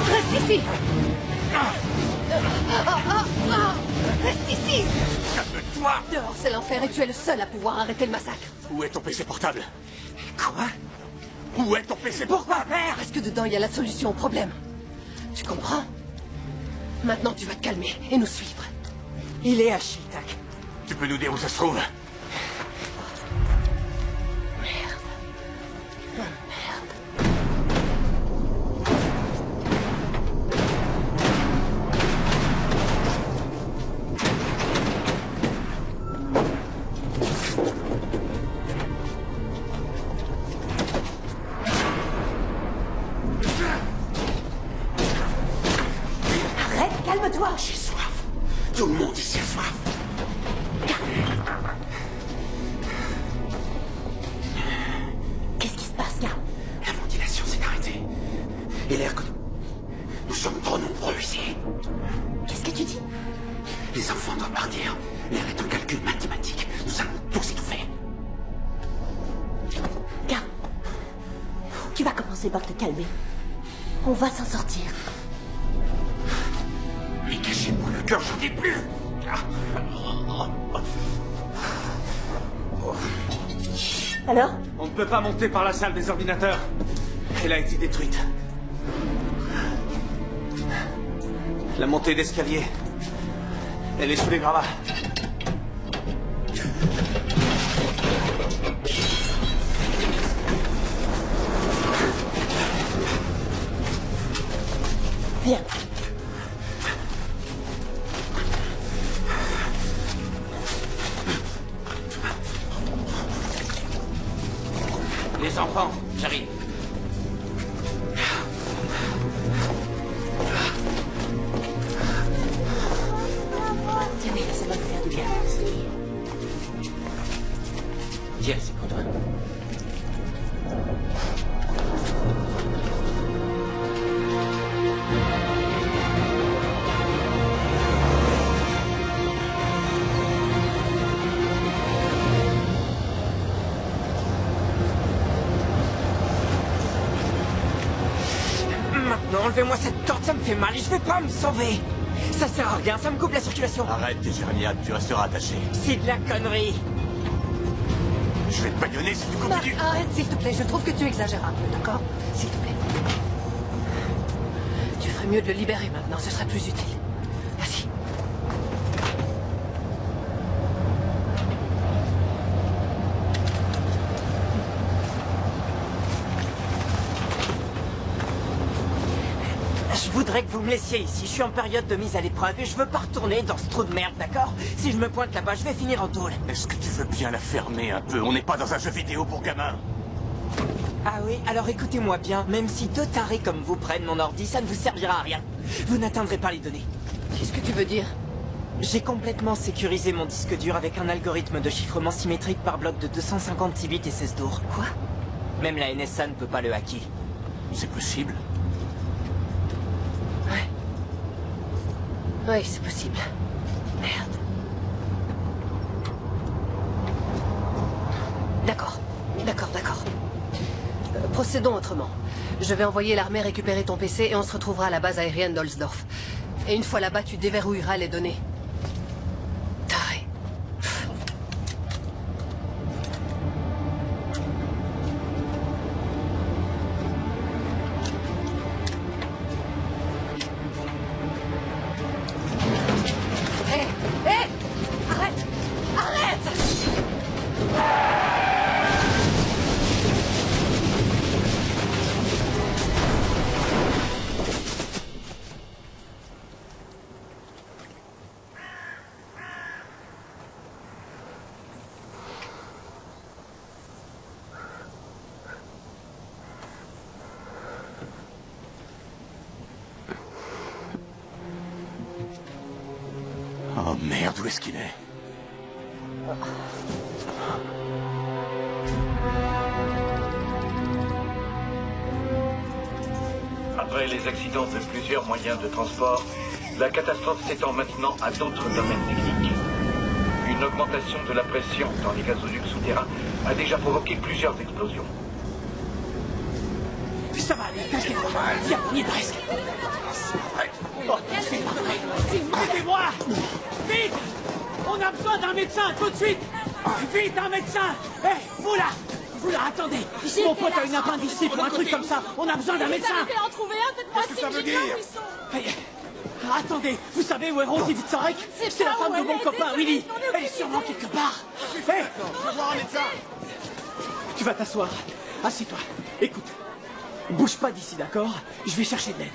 Reste ici! Reste ici!
Calme-toi!
Dehors, c'est l'enfer et tu es le seul à pouvoir arrêter le massacre.
Où est ton PC portable?
Quoi?
Où est ton PC portable?
Parce que dedans, il y a la solution au problème. Tu comprends? Maintenant, tu vas te calmer et nous suivre.
Il est à Chiltac.
Tu peux nous dire où ça se trouve?
Calme-toi.
J'ai soif. Tout le monde ici a soif.
Qu'est-ce qui se passe là?
La ventilation s'est arrêtée. Et l'air que nous sommes trop nombreux ici.
Qu'est-ce que tu dis?
Les enfants doivent partir. L'air est un calcul mathématique. Nous allons tous étouffer.
Garde. Tu vas commencer par te calmer. On va s'en sortir.
Mais cachez-moi le cœur, j'en ai plus.
Alors?
On ne peut pas monter par la salle des ordinateurs. Elle a été détruite. La montée d'escalier. Elle est sous les gravats.
Viens.
Les enfants, j'arrive.
Tenez, ça va me faire du bien.
Tiens, c'est pour toi.
Maintenant, enlevez-moi cette corde, ça me fait mal et je vais pas me sauver. Ça sert à rien, ça me coupe la circulation.
Arrête tes jeremiades, tu resteras attaché.
C'est de la connerie.
Je vais te bagnonner si tu continues.
Arrête, s'il te plaît, je trouve que tu exagères un peu, d'accord? S'il te plaît. Tu ferais mieux de le libérer maintenant, ce serait plus utile. Vas-y.
voudrais que vous me laissiez ici. Je suis en période de mise à l'épreuve et je veux pas retourner dans ce trou de merde, d'accord? Si je me pointe là-bas, je vais finir en tôle.
Est-ce que tu veux bien la fermer un peu? On n'est pas dans un jeu vidéo pour gamins.
Ah oui, alors écoutez-moi bien. Même si deux tarés comme vous prennent mon ordi, ça ne vous servira à rien. Vous n'atteindrez pas les données.
Qu'est-ce que tu veux dire?
J'ai complètement sécurisé mon disque dur avec un algorithme de chiffrement symétrique par bloc de 256 bits et 16 tours.
Quoi?
Même la NSA ne peut pas le hacker.
C'est possible?
Ouais. Oui, c'est possible. Merde. D'accord. Procédons autrement. Je vais envoyer l'armée récupérer ton PC et on se retrouvera à la base aérienne d'Olsdorf. Et une fois là-bas, tu déverrouilleras les données. Taré. Hé! Arrête!
Oh merde, où est-ce qu'il est?
Après les accidents de plusieurs moyens de transport, la catastrophe s'étend maintenant à d'autres domaines techniques. Une augmentation de la pression dans les gazoducs souterrains a déjà provoqué plusieurs explosions.
Ça va aller, t'inquiète pas. Viens, on y est presque. Oh, c'est parfait. Aidez-moi! Vite! On a besoin d'un médecin, tout de suite! Vite, un médecin! Hé, vous là! Vous là, attendez! Mon pote a une appendicite ou un truc comme ça! On a besoin d'un médecin!
Vous en trouver un, faites-moi
Qu'est-ce que ça veut dire?
Attendez, vous savez où est Rosie Witzorek? C'est la femme de mon copain, Willy! Elle est sûrement quelque part! Hé!
Je veux voir un médecin!
Tu vas t'asseoir. Assieds-toi. Écoute. Bouge pas d'ici, d'accord? Je vais chercher de l'aide.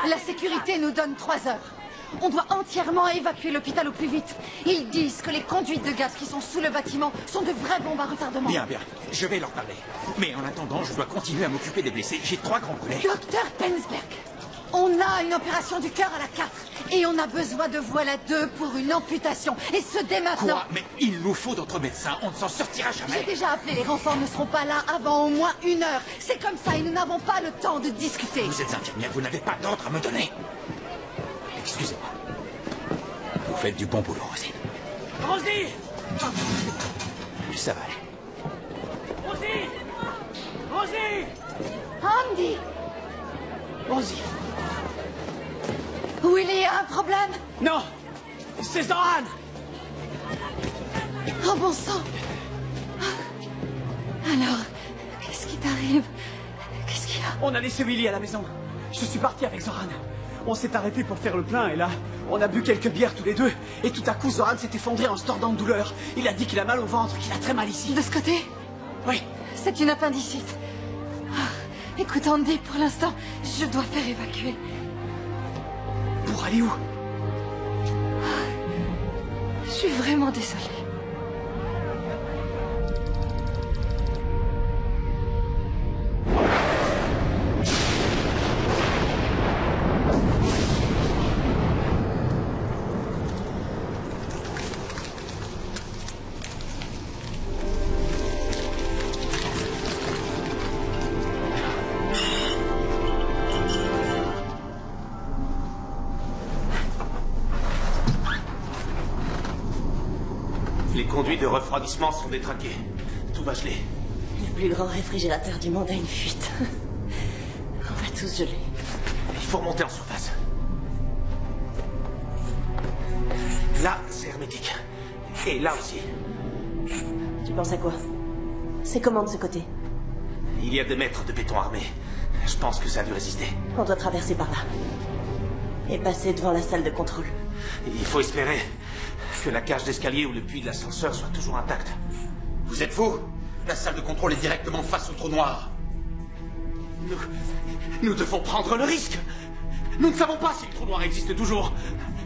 La sécurité nous donne 3 heures. On doit entièrement évacuer l'hôpital au plus vite. Ils disent que les conduites de gaz qui sont sous le bâtiment sont de vraies bombes à retardement.
Bien, je vais leur parler. Mais en attendant, je dois continuer à m'occuper des blessés. J'ai 3 grands brûlés.
Docteur Penzberg, on a une opération du cœur à la 4 et on a besoin de voile à 2 pour une amputation. Et ce dès maintenant.
Quoi? Mais il nous faut d'autres médecins. On ne s'en sortira jamais.
J'ai déjà appelé. Les renforts ne seront pas là avant au moins 1 heure. C'est comme ça et nous n'avons pas le temps de discuter.
Vous êtes infirmière, vous n'avez pas d'ordre à me donner. Excusez-moi. Vous faites du bon boulot, Rosie.
Rosie!
Ça va aller.
Rosie! Rosie!
Andy!
Rosie!
Willy a un problème?
Non! C'est Zoran!
Oh bon sang! Alors, qu'est-ce qui t'arrive? Qu'est-ce qu'il y a?
On a laissé Willy à la maison. Je suis parti avec Zoran. On s'est arrêté pour faire le plein et là, on a bu quelques bières tous les deux. Et tout à coup, Zoran s'est effondré en se tordant de douleur. Il a dit qu'il a mal au ventre, qu'il a très mal ici.
De ce côté?
Oui.
C'est une appendicite. Écoute, Andy, pour l'instant, je dois faire évacuer.
Pour aller où?
Je suis vraiment désolée.
Les conduits de refroidissement sont détraqués. Tout va geler.
Le plus grand réfrigérateur du monde a une fuite. On va tous geler.
Il faut remonter en surface. Là, c'est hermétique. Et là aussi.
Tu penses à quoi? C'est comment de ce côté?
Il y a des mètres de béton armé. Je pense que ça a dû résister.
On doit traverser par là. Et passer devant la salle de contrôle.
Il faut espérer que la cage d'escalier ou le puits de l'ascenseur soit toujours intact. Vous êtes fous? La salle de contrôle est directement face au trou noir. Nous devons prendre le risque.
Nous ne savons pas si le trou noir existe toujours.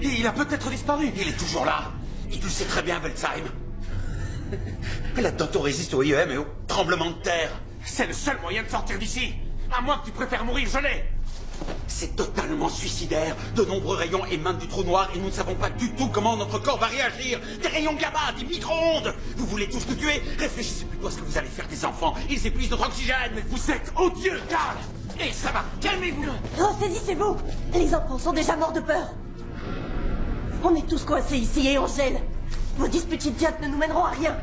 Et il a peut-être disparu. Il est toujours là. Et tu le sais très bien, Weltzheim. La Toto résiste au IEM et au tremblement de terre. C'est le seul moyen de sortir d'ici. À moins que tu préfères mourir gelé. C'est totalement suicidaire. De nombreux rayons émanent du trou noir et nous ne savons pas du tout comment notre corps va réagir. Des rayons gamma, des micro-ondes. Vous voulez tous nous tuer? Réfléchissez plutôt à ce que vous allez faire des enfants. Ils épuisent notre oxygène. Vous êtes odieux, Karl. Et ça va. Calmez-vous.
Ressaisissez-vous. Les enfants sont déjà morts de peur. On est tous coincés ici et on gèle. Vos disputes idiotes ne nous mèneront à rien.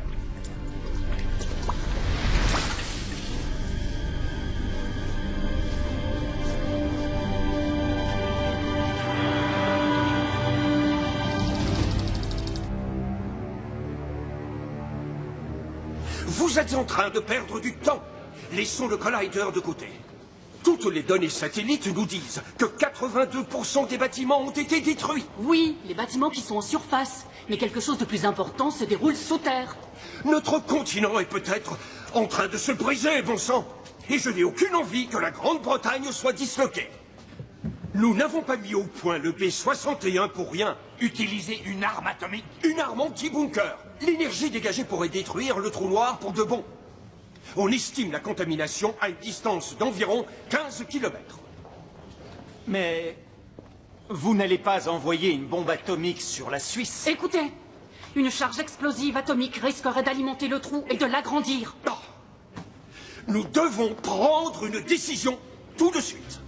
Vous êtes en train de perdre du temps. Laissons le Collider de côté. Toutes les données satellites nous disent que 82% des bâtiments ont été détruits.
Oui, les bâtiments qui sont en surface. Mais quelque chose de plus important se déroule sous terre.
Notre continent est peut-être en train de se briser, bon sang. Et je n'ai aucune envie que la Grande-Bretagne soit disloquée. Nous n'avons pas mis au point le B-61 pour rien.
Utiliser une arme atomique.
Une arme anti-bunker. L'énergie dégagée pourrait détruire le trou noir pour de bon. On estime la contamination à une distance d'environ 15 km.
Mais vous n'allez pas envoyer une bombe atomique sur la Suisse?
Écoutez, une charge explosive atomique risquerait d'alimenter le trou et de l'agrandir.
Oh. Nous devons prendre une décision tout de suite.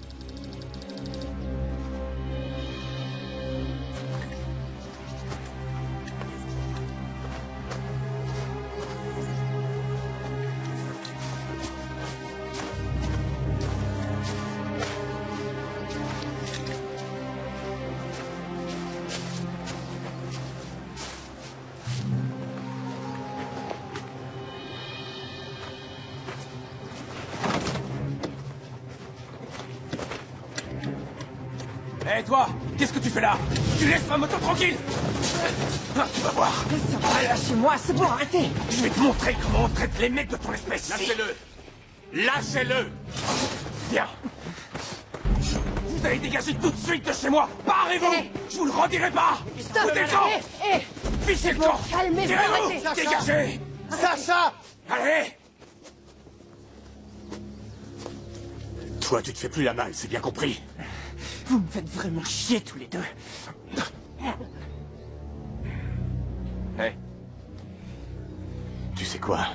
Hé, toi, qu'est-ce que tu fais là? Tu laisses ma moto tranquille? Tu vas voir.
Lâchez-moi, c'est bon, arrêtez.
Je vais te montrer comment on traite les mecs de ton espèce. Lâchez-le. Lâchez-le. Viens. Vous allez dégager tout de suite de chez moi. Barrez-vous. Je vous le redirai pas.
Stop.
Foutez-le. Fichez le camp.
Calmez-vous, arrêtez.
Tirez-vous. Dégagez.
Sacha.
Allez.
Toi, tu te fais plus la malle, c'est bien compris.
Vous me faites vraiment chier tous les deux.
Hey. Tu sais quoi?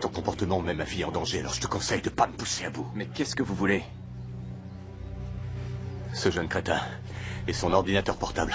Ton comportement met ma fille en danger, alors je te conseille de pas me pousser à bout.
Mais qu'est-ce que vous voulez?
Ce jeune crétin et son ordinateur portable.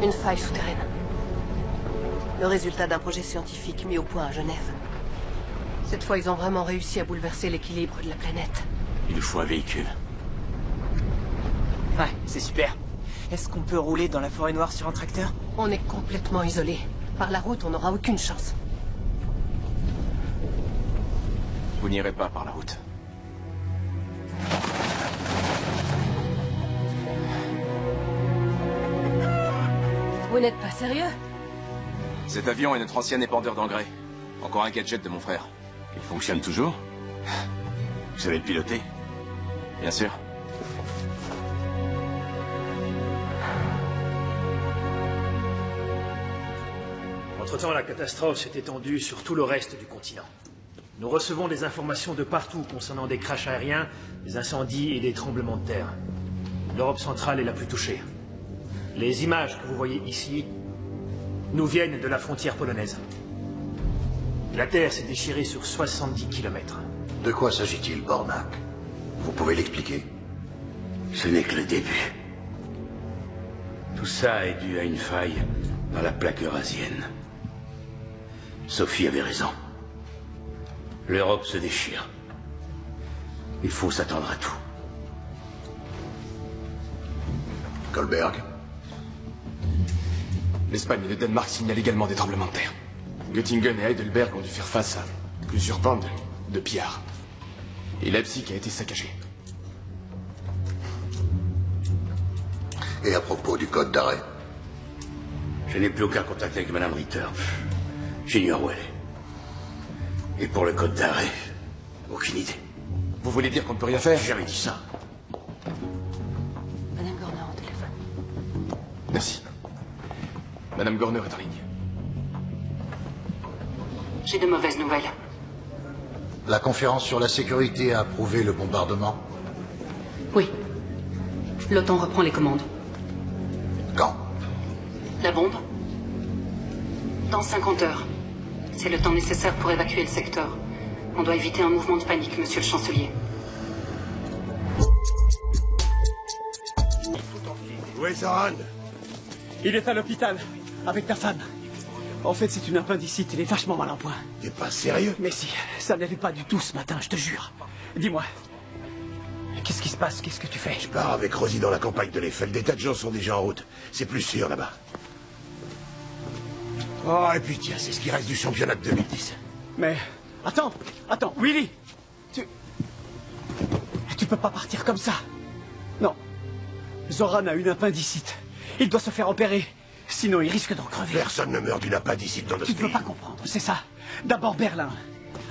Une faille souterraine. Le résultat d'un projet scientifique mis au point à Genève. Cette fois, ils ont vraiment réussi à bouleverser l'équilibre de la planète.
Il nous faut un véhicule.
Ouais, c'est super. Est-ce qu'on peut rouler dans la forêt noire sur un tracteur?
On est complètement isolés. Par la route, on n'aura aucune chance.
Vous n'irez pas par la route.
Vous n'êtes pas sérieux?
Cet avion est notre ancien épandeur d'engrais. Encore un gadget de mon frère.
Il fonctionne toujours? Vous savez le piloter?
Bien sûr.
Entre-temps, la catastrophe s'est étendue sur tout le reste du continent. Nous recevons des informations de partout concernant des crashs aériens, des incendies et des tremblements de terre. L'Europe centrale est la plus touchée. Les images que vous voyez ici nous viennent de la frontière polonaise. La terre s'est déchirée sur 70 km.
De quoi s'agit-il, Bornak? Vous pouvez l'expliquer?
Ce n'est que le début. Tout ça est dû à une faille dans la plaque eurasienne. Sophie avait raison. L'Europe se déchire. Il faut s'attendre à tout.
Goldberg.
L'Espagne et le Danemark signalent également des tremblements de terre. Göttingen et Heidelberg ont dû faire face à plusieurs bandes de pillards. Et Leipzig a été saccagé.
Et à propos du code d'arrêt?
Je n'ai plus aucun contact avec Madame Ritter. J'ignore où elle est. Et pour le code d'arrêt, aucune idée.
Vous voulez dire qu'on ne peut rien faire?
J'ai jamais dit ça.
Madame Gorner au téléphone.
Merci. Madame Gorner est en ligne.
J'ai de mauvaises nouvelles.
La conférence sur la sécurité a approuvé le bombardement?
Oui. L'OTAN reprend les commandes.
Quand?
La bombe? Dans 50 heures. C'est le temps nécessaire pour évacuer le secteur. On doit éviter un mouvement de panique, monsieur le chancelier.
Où est Zoran?
Il est à l'hôpital, avec ta femme. En fait, c'est une appendicite, il est vachement mal en point.
T'es pas sérieux?
Mais si, ça n'allait pas du tout ce matin, je te jure. Dis-moi, qu'est-ce qui se passe? Qu'est-ce que tu fais?
Je pars avec Rosie dans la campagne de l'Eiffel. Des tas de gens sont déjà en route. C'est plus sûr là-bas. Oh, et puis tiens, c'est ce qui reste du championnat de 2010.
Mais, attends, Willy! Tu peux pas partir comme ça. Non. Zoran a une appendicite. Il doit se faire opérer. Sinon, il risque d'en crever.
Personne ne meurt d'une appendicite dans notre pays.
Tu ne peux pas comprendre, c'est ça. D'abord Berlin,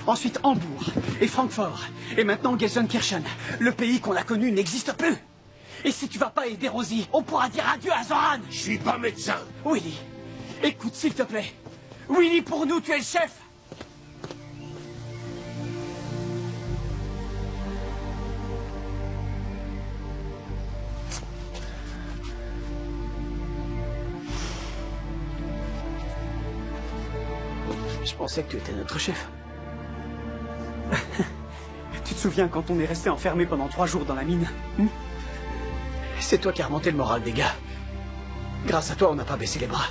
ensuite Hambourg, et Francfort, et maintenant Gelsenkirchen. Le pays qu'on a connu n'existe plus. Et si tu vas pas aider Rosie, on pourra dire adieu à Zoran.
Je suis pas médecin.
Willy, écoute s'il te plaît. Willy, pour nous, tu es le chef. Je pensais que tu étais notre chef. Tu te souviens quand on est resté enfermé pendant 3 jours dans la mine? C'est toi qui as remonté le moral des gars. Grâce à toi, on n'a pas baissé les bras.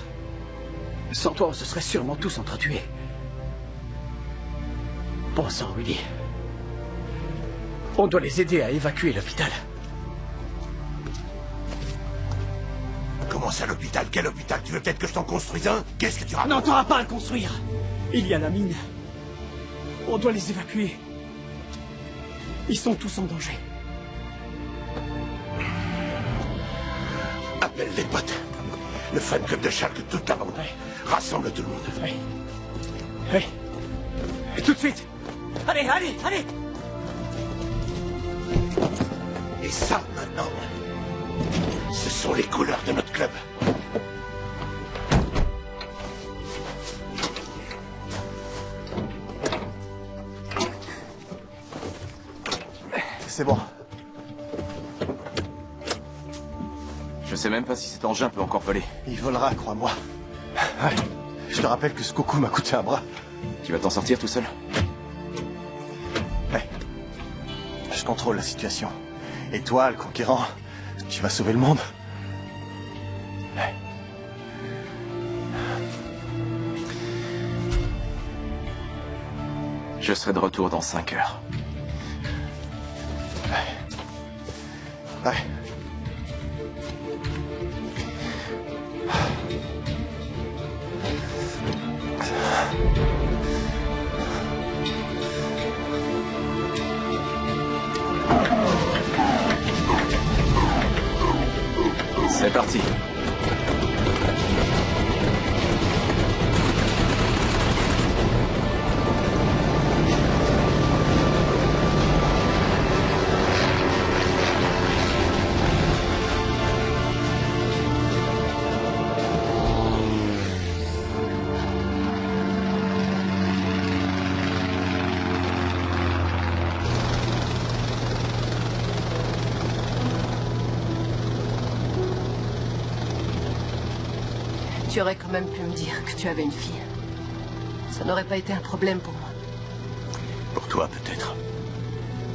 Sans toi, on se serait sûrement tous entretués. Bon sang, Willy. On doit les aider à évacuer l'hôpital.
Comment ça, l'hôpital? Quel hôpital? Tu veux peut-être que je t'en construise un? Qu'est-ce que tu racontes?
Non, t'auras pas à le construire. Il y a la mine. On doit les évacuer. Ils sont tous en danger.
Appelle les potes. Le fan club de Schalke, toute la bande. Rassemble tout le monde.
Oui. Oui. Et tout de suite. Allez, allez, allez.
Et ça, maintenant, ce sont les couleurs de notre club.
C'est bon. Je sais même pas si cet engin peut encore voler.
Il volera, crois-moi. Ouais. Je te rappelle que ce coucou m'a coûté un bras.
Tu vas t'en sortir tout seul?
Ouais. Je contrôle la situation. Et toi, le conquérant, tu vas sauver le monde. Ouais.
Je serai de retour dans 5 heures.
Ouais.
C'est parti.
Tu aurais quand même pu me dire que tu avais une fille. Ça n'aurait pas été un problème pour moi.
Pour toi, peut-être.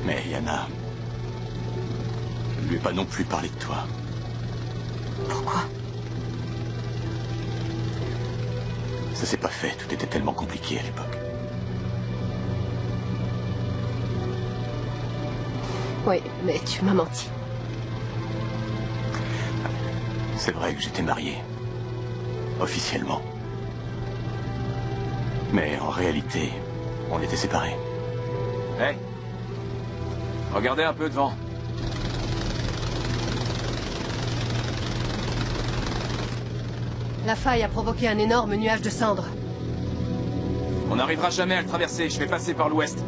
Mais Yana... Je ne lui ai pas non plus parlé de toi.
Pourquoi?
Ça s'est pas fait, tout était tellement compliqué à l'époque.
Oui, mais tu m'as menti.
C'est vrai que j'étais marié. Officiellement. Mais en réalité, on était séparés.
Hey. Regardez un peu devant.
La faille a provoqué un énorme nuage de cendres.
On n'arrivera jamais à le traverser, je vais passer par l'ouest.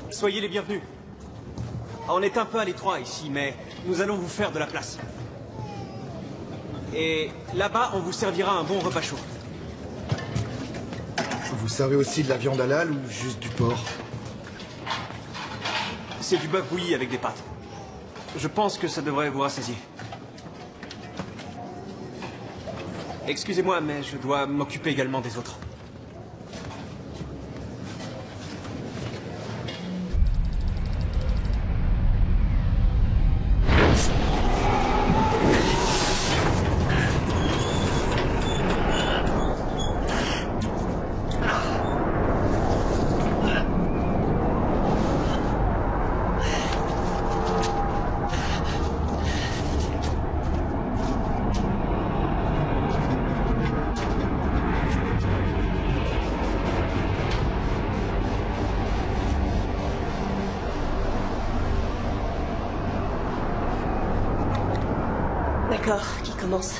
Soyez les bienvenus. On est un peu à l'étroit ici, mais nous allons vous faire de la place. Et là-bas, on vous servira un bon repas chaud.
Vous servez aussi de la viande halal ou juste du porc?
C'est du bœuf bouilli avec des pâtes. Je pense que ça devrait vous rassasier. Excusez-moi, mais je dois m'occuper également des autres.
D'accord, qui commence?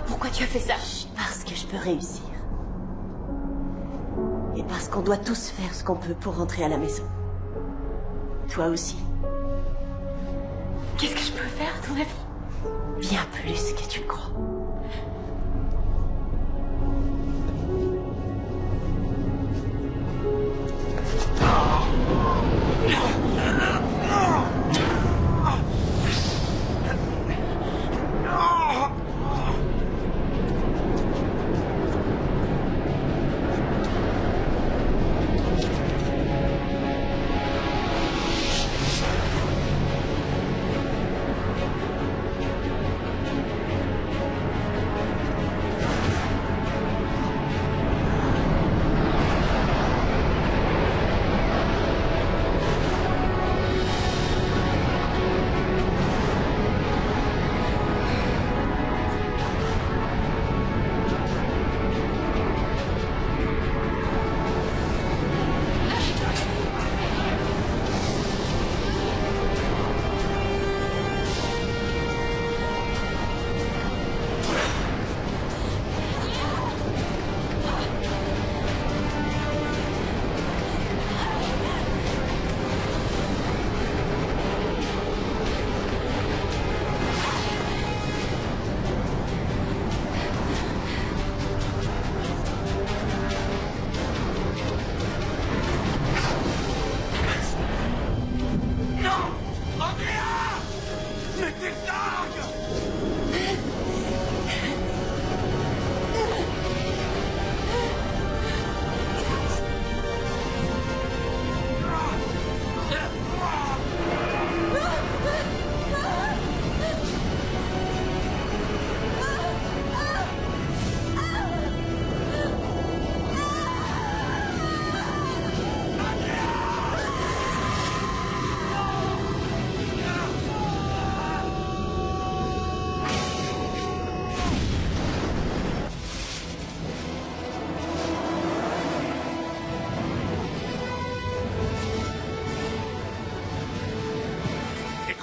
Pourquoi tu as fait ça?
Parce que je peux réussir. Et parce qu'on doit tous faire ce qu'on peut pour rentrer à la maison. Toi aussi.
Qu'est-ce que je peux faire, à ton avis?
Bien plus que tu le crois.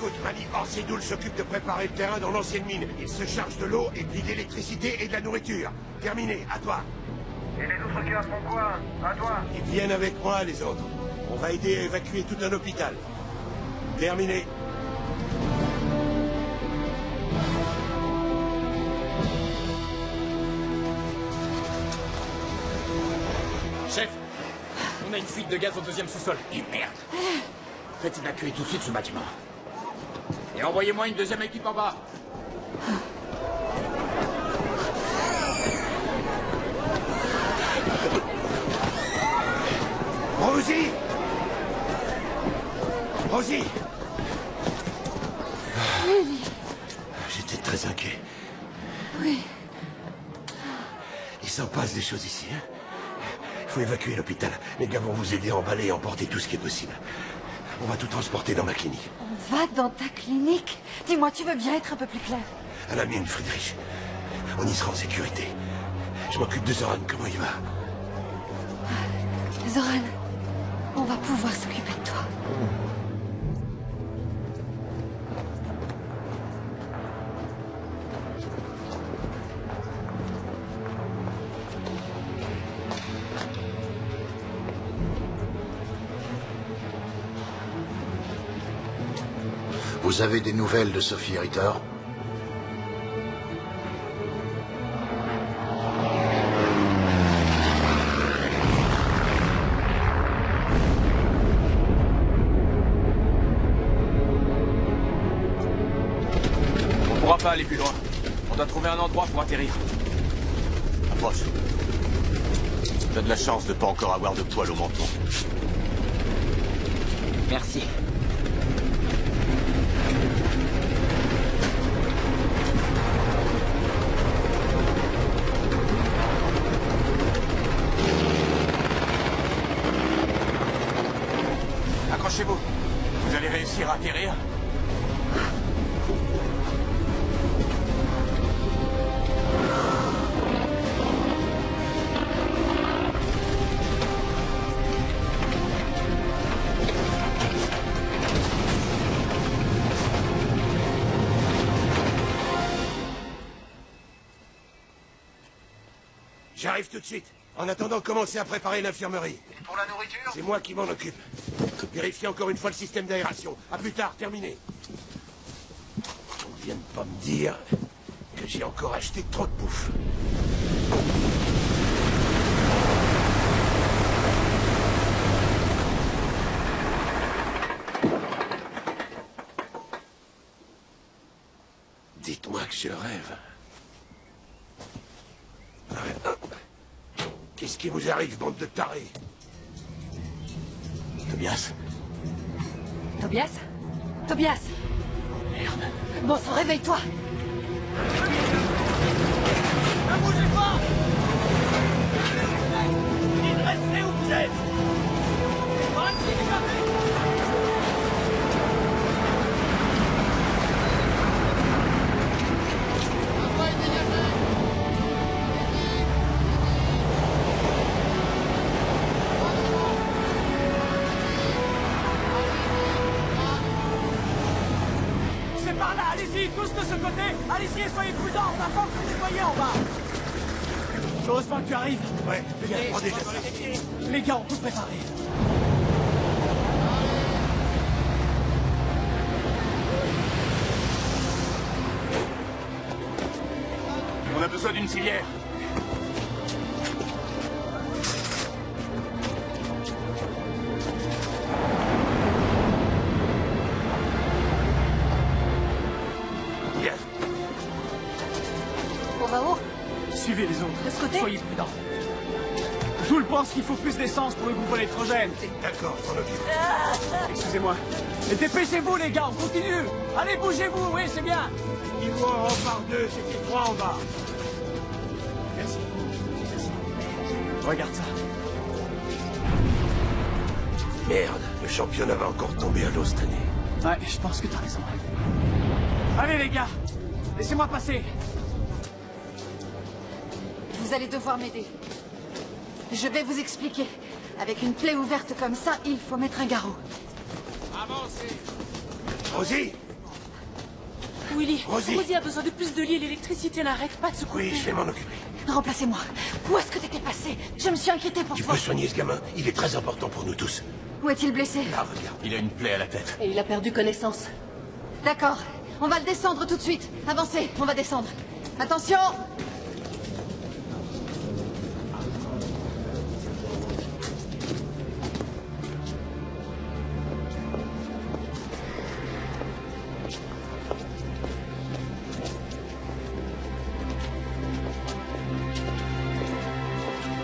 Écoute, Manny, Orsidoul s'occupe de préparer le terrain dans l'ancienne mine. Il se charge de l'eau et puis de l'électricité et de la nourriture. Terminé, à toi.
Et les autres gars font quoi? À toi.
Ils viennent avec moi, les autres. On va aider à évacuer tout un hôpital. Terminé.
Chef, on a une fuite de gaz au deuxième sous-sol.
Et merde. Faites évacuer tout de suite ce bâtiment. Et envoyez-moi une deuxième équipe en bas.
Rosie! Rosie! J'étais très inquiet.
Oui.
Il s'en passe des choses ici, hein? Il faut évacuer l'hôpital. Les gars vont vous aider à emballer et emporter tout ce qui est possible. On va tout transporter dans ma clinique.
On va dans ta clinique? Dis-moi, tu veux bien être un peu plus clair?
À la mienne, Friedrich. On y sera en sécurité. Je m'occupe de Zoran. Comment il va?
Zoran, on va pouvoir s'occuper de toi.
Vous avez des nouvelles de Sophie Ritter?
On pourra pas aller plus loin. On doit trouver un endroit pour atterrir.
Approche. T'as de la chance de pas encore avoir de poils au menton.
Merci.
Accrochez-vous. Vous allez réussir à atterrir?
J'arrive tout de suite. En attendant, commencez à préparer l'infirmerie.
Pour la nourriture?
C'est moi qui m'en occupe. Vérifiez encore une fois le système d'aération. À plus tard, terminé. On vient de pas me dire que j'ai encore acheté trop de bouffe. Dites-moi que je rêve. Qu'est-ce qui vous arrive, bande de tarés?
Tobias?
Tobias? Tobias!
Merde.
Bon sang, réveille-toi!
Ne bougez pas! Restez où vous êtes! Restez dégagés! C'est par là, allez-y, tous de ce côté! Allez-y, soyez prudents, on n'a pas encore nettoyé en bas! Heureusement que tu arrives!
Ouais, viens, prends déjà ça.
Les gars, on peut préparer!
On a besoin d'une civière. Bien.
On va où?
Suivez les autres.
De ce côté?
Soyez prudents. Joule pense qu'il faut plus d'essence pour le groupe électrogène.
D'accord, je m'en occupe.
Excusez-moi. Et dépêchez-vous, les gars, on continue. Allez, bougez-vous, oui, c'est bien.
Niveau en haut par deux, c'était 3 en bas.
Merci. Merci. Regarde ça.
Merde, le championnat va encore tomber à l'eau cette année.
Ouais, je pense que t'as raison. Allez, les gars. Laissez-moi passer.
Vous allez devoir m'aider. Je vais vous expliquer. Avec une plaie ouverte comme ça, il faut mettre un garrot.
Avancez. Rosie,
Willy,
Rosie
a besoin de plus de lits et l'électricité n'arrête pas de se couper.
Oui, je vais m'en occuper.
Remplacez-moi. Où est-ce que t'étais passé? Je me suis inquiétée pour
Tu
toi.
peux soigner ce gamin. Il est très important pour nous tous.
Où est-il blessé?
Ah, regarde. Il a une plaie à la tête.
Et il a perdu connaissance.
D'accord. On va le descendre tout de suite. Avancez, on va descendre. Attention!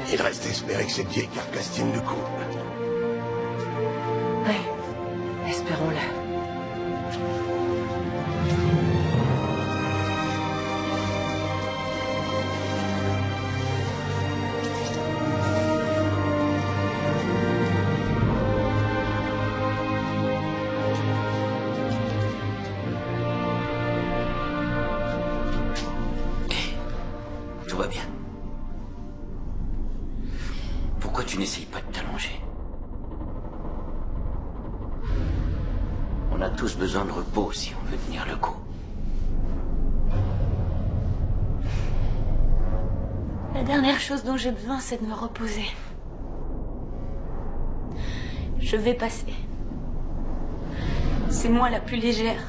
Il reste à espérer que cette vieille carcasse tienne le coup.
Oui, espérons-le.
Tout va bien. Pourquoi tu n'essayes pas de t'allonger? On a tous besoin de repos si on veut tenir le coup.
La dernière chose dont j'ai besoin, c'est de me reposer. Je vais passer. C'est moi la plus légère.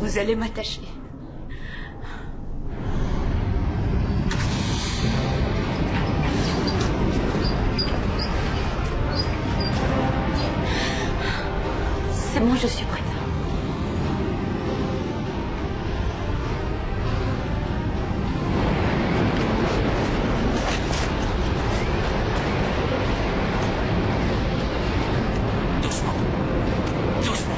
Vous allez m'attacher. C'est bon, je suis prête.
Doucement. Doucement.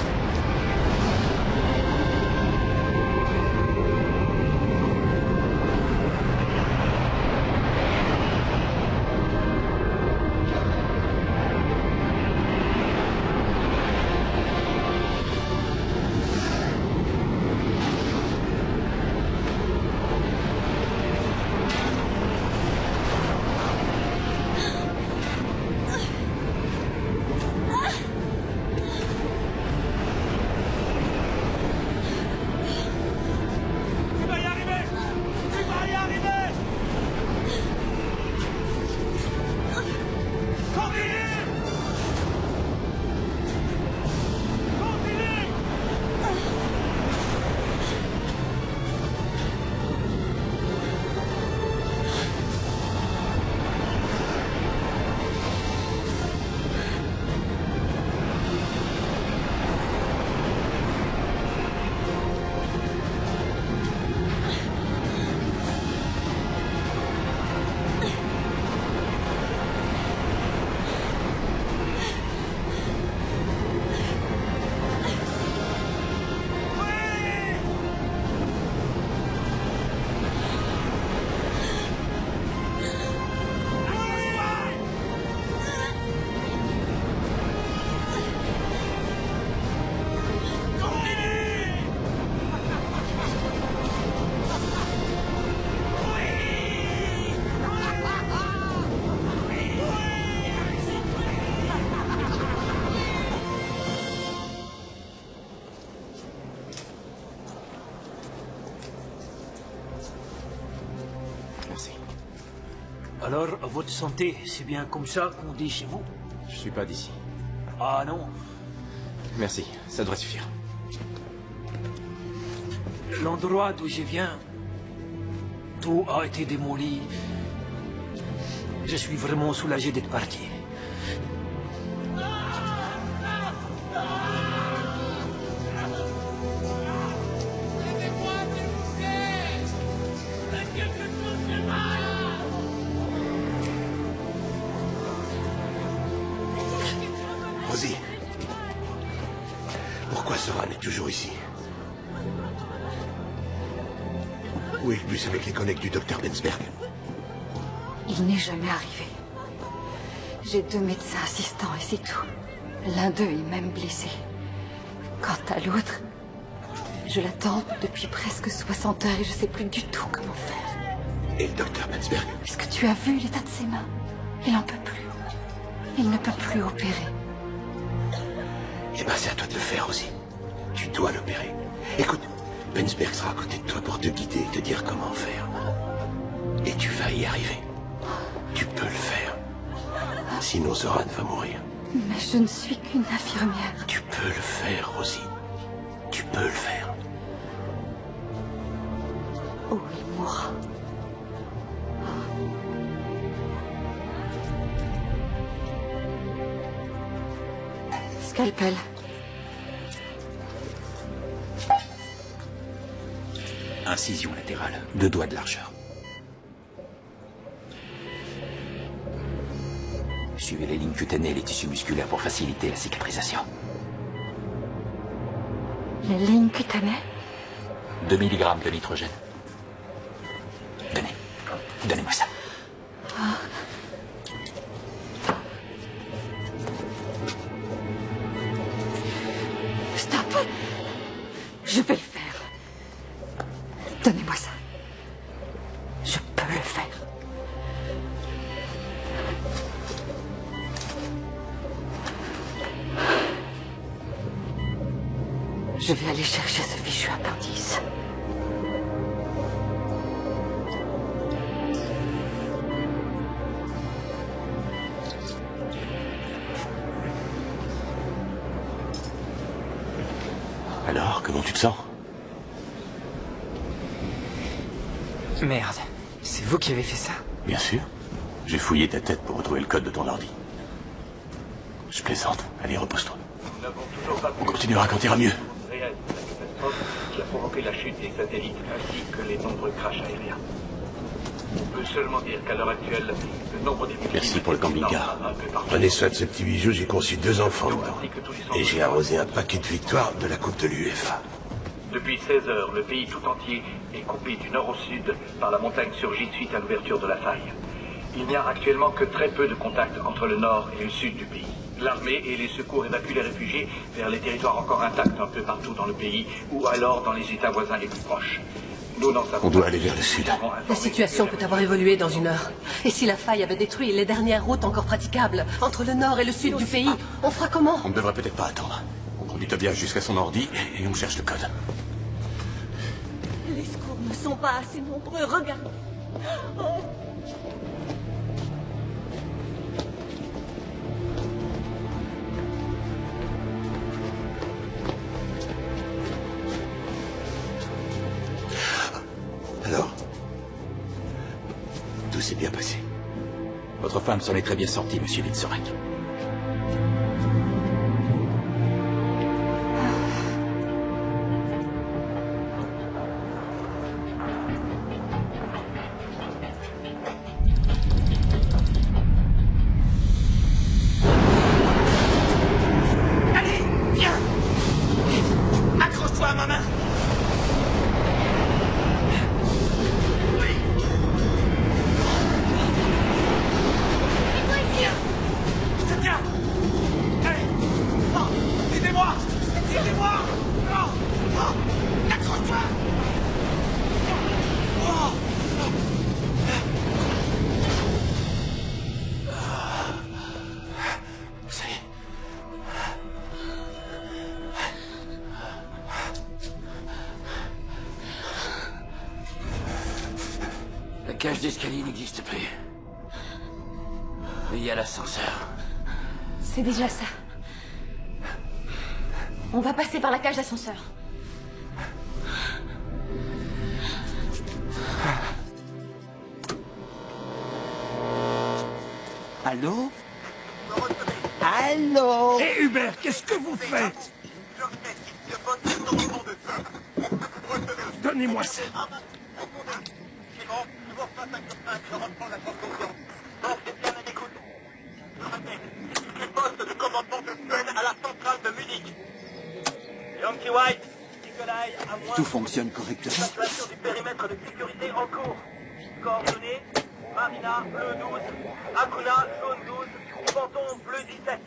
Alors, votre santé, c'est bien comme ça qu'on dit chez vous?
Je suis pas d'ici.
Ah non?
Merci, ça devrait suffire.
L'endroit d'où je viens, tout a été démoli. Je suis vraiment soulagé d'être parti.
Rosie, pourquoi Soran est toujours ici? Où est le bus avec les collègues du docteur Bensberg?
Il n'est jamais arrivé. J'ai 2 médecins assistants et c'est tout. L'un d'eux est même blessé. Quant à l'autre, je l'attends depuis presque 60 heures et je sais plus du tout comment faire.
Et le docteur Bensberg?
Est-ce que tu as vu l'état de ses mains? Il n'en peut plus. Il ne peut plus opérer.
Eh ben, c'est à toi de le faire, Rosie.
Tu dois l'opérer. Écoute, Bensberg sera à côté de toi pour te guider et te dire comment faire. Et tu vas y arriver. Tu peux le faire. Sinon, Zoran va mourir.
Mais je ne suis qu'une infirmière.
Tu peux le faire, Rosie. Tu peux le faire.
Oh, il mourra. Scalpel.
Incision latérale, 2 doigts de largeur. Suivez les lignes cutanées et les tissus musculaires pour faciliter la cicatrisation.
Les lignes cutanées?
2 mg de nitrogène. Donnez-moi ça.
Stop! Je vais le faire. Donnez-moi ça. Je peux le faire. Je vais aller chercher ce fichu appendice.
Alors, comment tu te sens?
Merde, c'est vous qui avez fait ça?
Bien sûr. J'ai fouillé ta tête pour retrouver le code de ton ordi. Je plaisante. Allez, repose-toi. On continuera quand t'ira mieux.
Réelle de la catastrophe qui a provoqué la chute des satellites ainsi que les nombreux crashs aériens. On peut seulement dire qu'à l'heure actuelle, le nombre des victimes...
Merci pour le camping-car. Prenez soin de ce petit bijou, j'ai conçu 2 enfants dedans. Et j'ai arrosé un paquet de victoires de la Coupe de l'UEFA.
Depuis 16 heures, le pays tout entier est coupé du nord au sud par la montagne surgite suite à l'ouverture de la faille. Il n'y a actuellement que très peu de contacts entre le nord et le sud du pays. L'armée et les secours évacuent les réfugiés vers les territoires encore intacts un peu partout dans le pays ou alors dans les États voisins les plus proches. Nous n'en savons
On doit aller vers le sud.
La situation peut avoir évolué dans 1 heure. Et si la faille avait détruit les dernières routes encore praticables entre le nord et le sud du pays, on fera comment?
On ne devrait peut-être pas attendre. On conduit Tobias jusqu'à son ordi et on cherche le code.
Les secours ne sont pas assez nombreux, regarde. Oh.
Alors, tout s'est bien passé.
Votre femme s'en est très bien sortie, monsieur Witsorek.
Allez, viens! Accroche-toi à ma main!
La cage d'escalier n'existe plus. Mais il y a l'ascenseur.
C'est déjà ça. On va passer par la cage d'ascenseur.
Allô? Allô?
Hé Hubert, qu'est-ce que vous faites? Donnez-moi ça.
Yankee White, Nikolai, à moins...
Tout fonctionne correctement.
Situation du périmètre de sécurité en cours. Coordonnées, Marina, bleu 12, Akuna, jaune 12, Panton, bleu 17.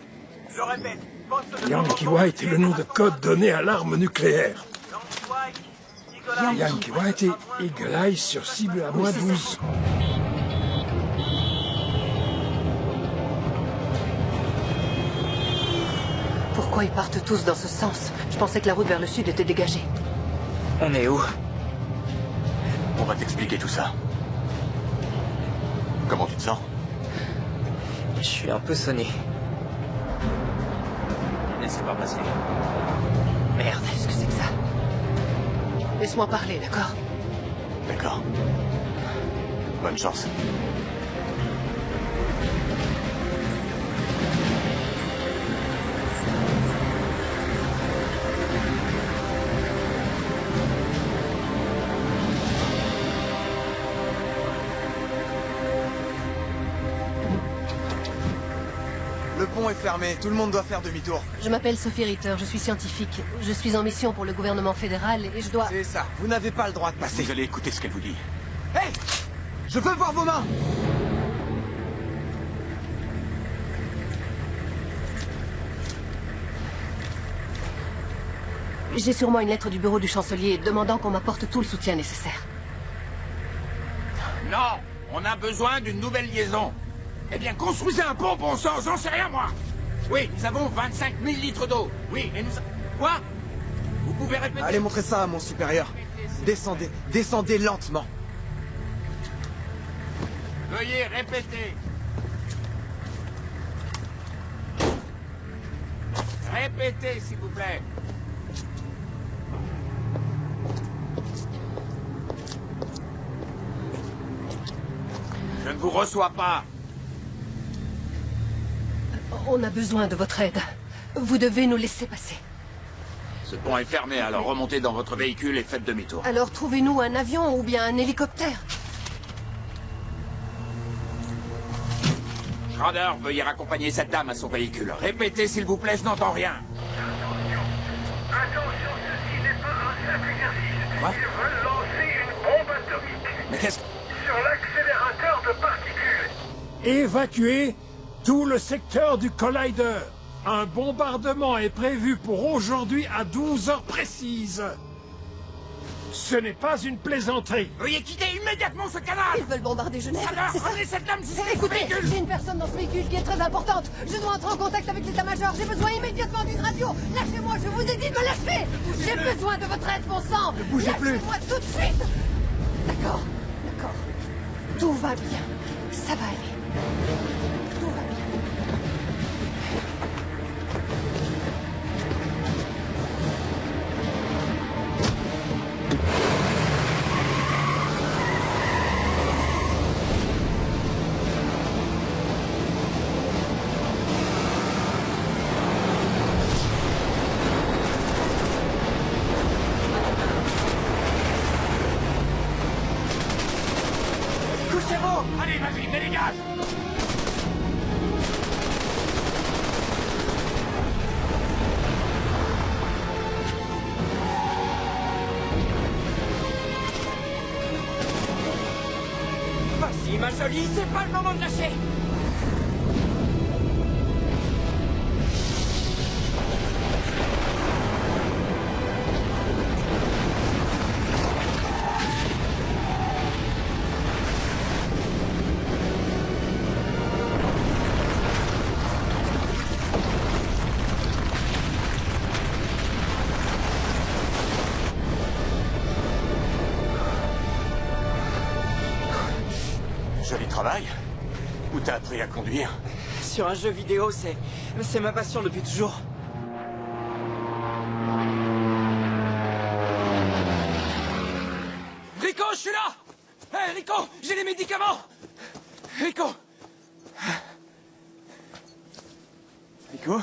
Je répète, poste de...
Yankee White est le nom de code donné à l'arme nucléaire. Yankee White et Eagle Eye sur cible à moins 12.
Pourquoi Pourquoi ils partent tous dans ce sens? Je pensais que la route vers le sud était dégagée.
On est où?
On va t'expliquer tout ça. Comment tu te sens?
Je suis un peu sonné.
Laissez pas passer.
Merde, qu'est-ce que c'est que ça? Laisse-moi parler, d'accord?
D'accord. Bonne chance.
Le pont est fermé, tout le monde doit faire demi-tour.
Je m'appelle Sophie Ritter, je suis scientifique. Je suis en mission pour le gouvernement fédéral et je dois...
C'est ça, vous n'avez pas le droit de passer.
Vous allez écouter ce qu'elle vous dit.
Hé! Je veux voir vos mains!
J'ai sur moi une lettre du bureau du chancelier demandant qu'on m'apporte tout le soutien nécessaire.
Non, on a besoin d'une nouvelle liaison. Eh bien, construisez un pont, bon sang, j'en sais rien, moi. Oui, nous avons 25 000 litres d'eau. Oui, et nous... Quoi? Vous pouvez répéter?
Allez montrer ça à mon supérieur. Descendez, descendez lentement.
Veuillez répéter. Répétez, s'il vous plaît. Je ne vous reçois pas.
On a besoin de votre aide. Vous devez nous laisser passer.
Ce pont est fermé, alors remontez dans votre véhicule et faites demi-tour.
Alors trouvez-nous un avion ou bien un hélicoptère.
Schrader, veuillez raccompagner cette dame à son véhicule. Répétez, s'il vous plaît, je n'entends rien.
Attention, ceci n'est pas un simple exercice.
Quoi?
Ils veulent lancer une bombe atomique.
Mais qu'est-ce...
Sur l'accélérateur de particules.
Évacuez tout le secteur du Collider. Un bombardement est prévu pour aujourd'hui à 12 heures précises. Ce n'est pas une plaisanterie.
Veuillez quitter immédiatement ce canal.
Ils veulent bombarder Genève.
Alors,
c'est ça.
prenez cette dame jusqu'à ce
Écoutez,
véhicule.
j'ai une personne dans ce véhicule qui est très importante. Je dois entrer en contact avec l'état-major. J'ai besoin immédiatement d'une radio. Lâchez-moi, je vous ai dit de me lâcher. J'ai besoin de votre aide, bon sang.
Ne bougez plus.
Lâchez-moi tout de suite. D'accord, d'accord. Tout va bien. Ça va aller. Tout va bien.
Couchez-vous. Allez, vas-y, mais dégage.
Vas-y, ma jolie, c'est pas le moment de lâcher.
Joli travail. Où t'as appris à conduire?
Sur un jeu vidéo, c'est ma passion depuis toujours. Rico, je suis là! Hé, Rico, j'ai les médicaments! Rico!
Rico?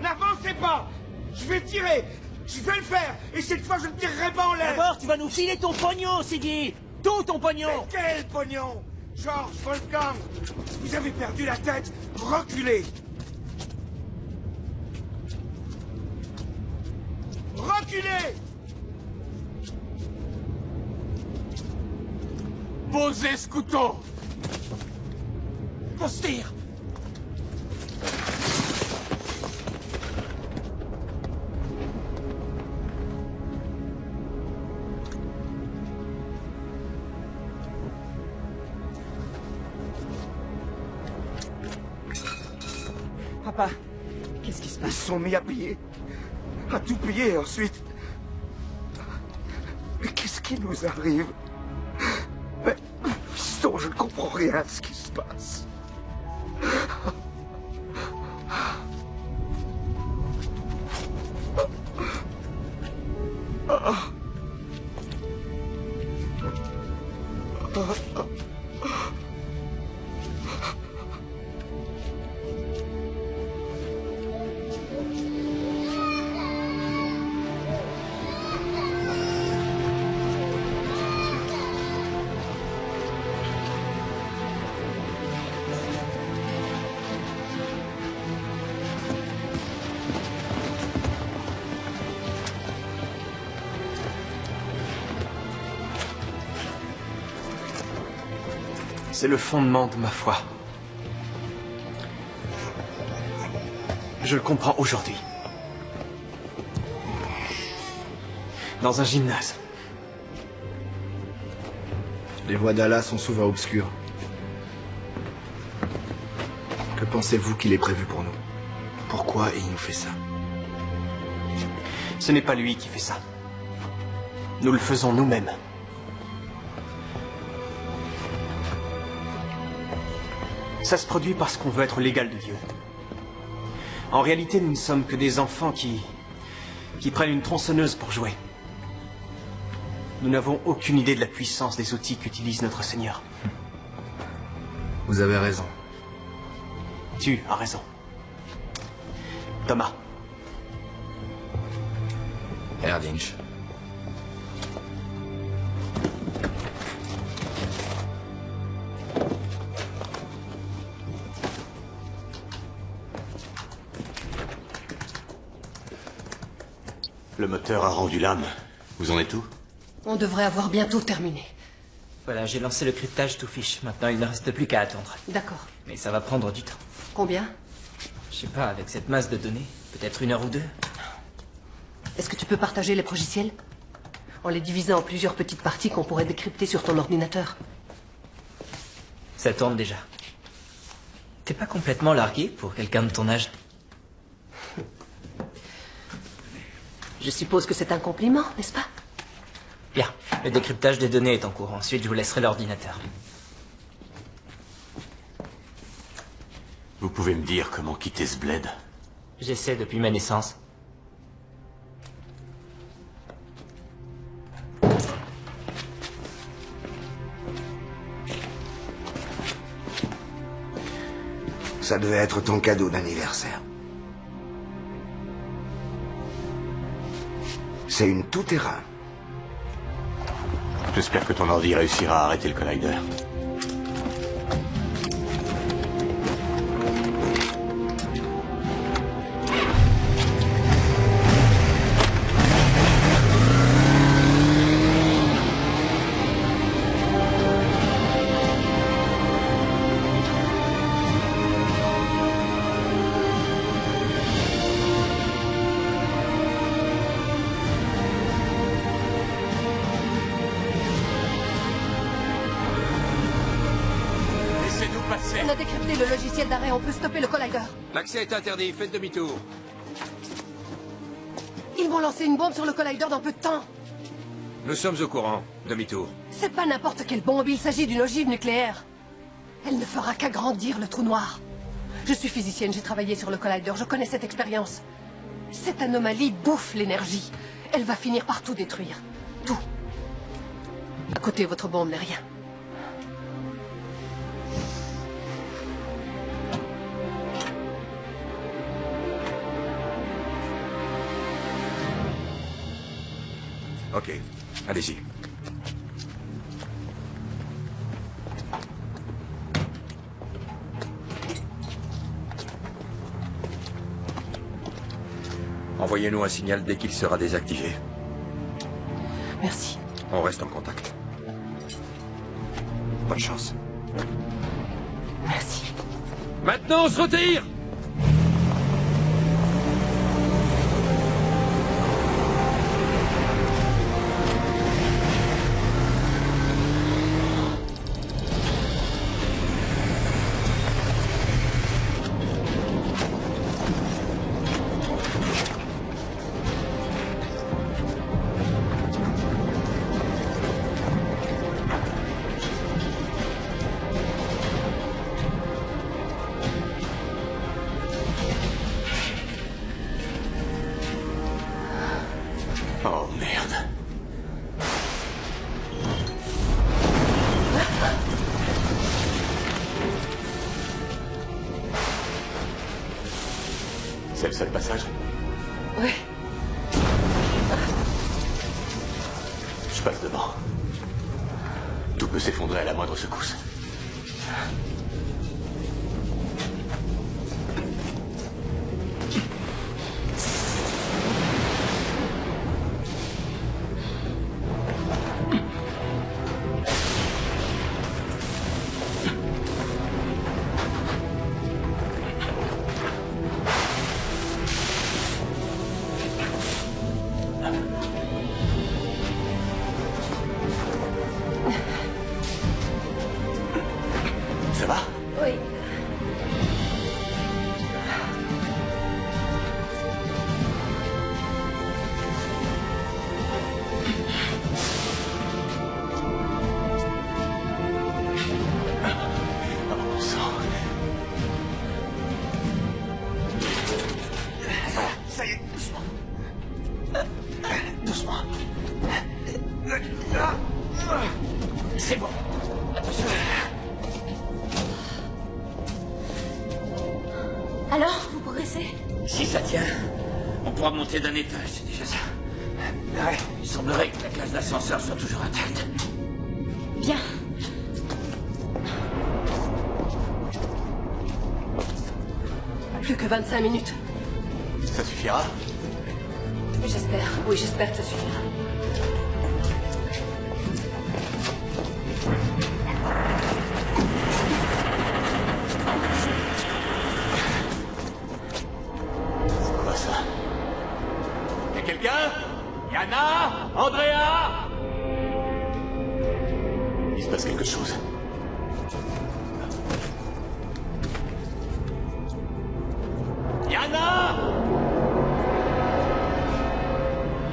N'avancez pas! Je vais tirer! Je vais le faire! Et cette fois, je ne tirerai pas en l'air!
D'abord, tu vas nous filer ton pognon, Siggy! Tout ton pognon!
Mais quel pognon? George Wolfgang, vous avez perdu la tête? Reculez! Reculez!
Posez ce couteau!
On se tire!
Papa, qu'est-ce qui se passe?
Ils se sont mis à piller. À tout piller ensuite. Mais qu'est-ce qui nous arrive? Mais, fiston, je ne comprends rien à ce qui se passe.
C'est le fondement de ma foi. Je le comprends aujourd'hui. Dans un gymnase.
Les voies d'Allah sont souvent obscures. Que pensez-vous qu'il est prévu pour nous? Pourquoi il nous fait ça?
Ce n'est pas lui qui fait ça. Nous le faisons nous-mêmes. Ça se produit parce qu'on veut être l'égal de Dieu. En réalité, nous ne sommes que des enfants qui prennent une tronçonneuse pour jouer. Nous n'avons aucune idée de la puissance des outils qu'utilise notre Seigneur.
Vous avez raison.
Tu as raison. Thomas.
Erdinch.
Le moteur a rendu l'âme. Vous en êtes où?
On devrait avoir bientôt terminé.
Voilà, j'ai lancé le cryptage to fish. Maintenant, il ne reste plus qu'à attendre.
D'accord.
Mais ça va prendre du temps.
Combien?
Je sais pas, avec cette masse de données, peut-être 1 heure ou 2.
Est-ce que tu peux partager les progiciels? En les divisant en plusieurs petites parties qu'on pourrait décrypter sur ton ordinateur.
Ça tourne déjà. T'es pas complètement largué pour quelqu'un de ton âge?
Je suppose que c'est un compliment, n'est-ce pas?
Bien, le décryptage des données est en cours. Ensuite, je vous laisserai l'ordinateur.
Vous pouvez me dire comment quitter ce bled?
J'essaie depuis ma naissance.
Ça devait être ton cadeau d'anniversaire. C'est une tout-terrain.
J'espère que ton ordi réussira à arrêter le collider.
On a décrypté le logiciel d'arrêt, on peut stopper le collider.
L'accès est interdit, faites demi-tour.
Ils vont lancer une bombe sur le collider dans peu de temps.
Nous sommes au courant. Demi-tour.
C'est pas n'importe quelle bombe, il s'agit d'une ogive nucléaire. Elle ne fera qu'agrandir le trou noir. Je suis physicienne, j'ai travaillé sur le collider, je connais cette expérience. Cette anomalie bouffe l'énergie. Elle va finir par tout détruire. À côté, votre bombe n'est rien.
Ok, allez-y. Envoyez-nous un signal dès qu'il sera désactivé.
Merci.
On reste en contact. Bonne chance.
Merci.
Maintenant, on se retire!
Oh merde. C'est le seul passage?
Ouais.
Je passe devant. Tout peut s'effondrer à la moindre secousse. Ça va?
Oui.
Oh, bon sang. Ça y est, doucement. Doucement.
C'est bon. Attention.
Alors, vous progressez?
Si ça tient, on pourra monter d'un étage, c'est déjà ça. Ouais, il semblerait que la cage d'ascenseur soit toujours intacte.
Bien.
Plus que 25 minutes.
Ça suffira?
J'espère. Oui, j'espère que ça suffira.
C'est quoi ça?
Y'a quelqu'un? Yana? Andrea?
Il se passe quelque chose.
Yana?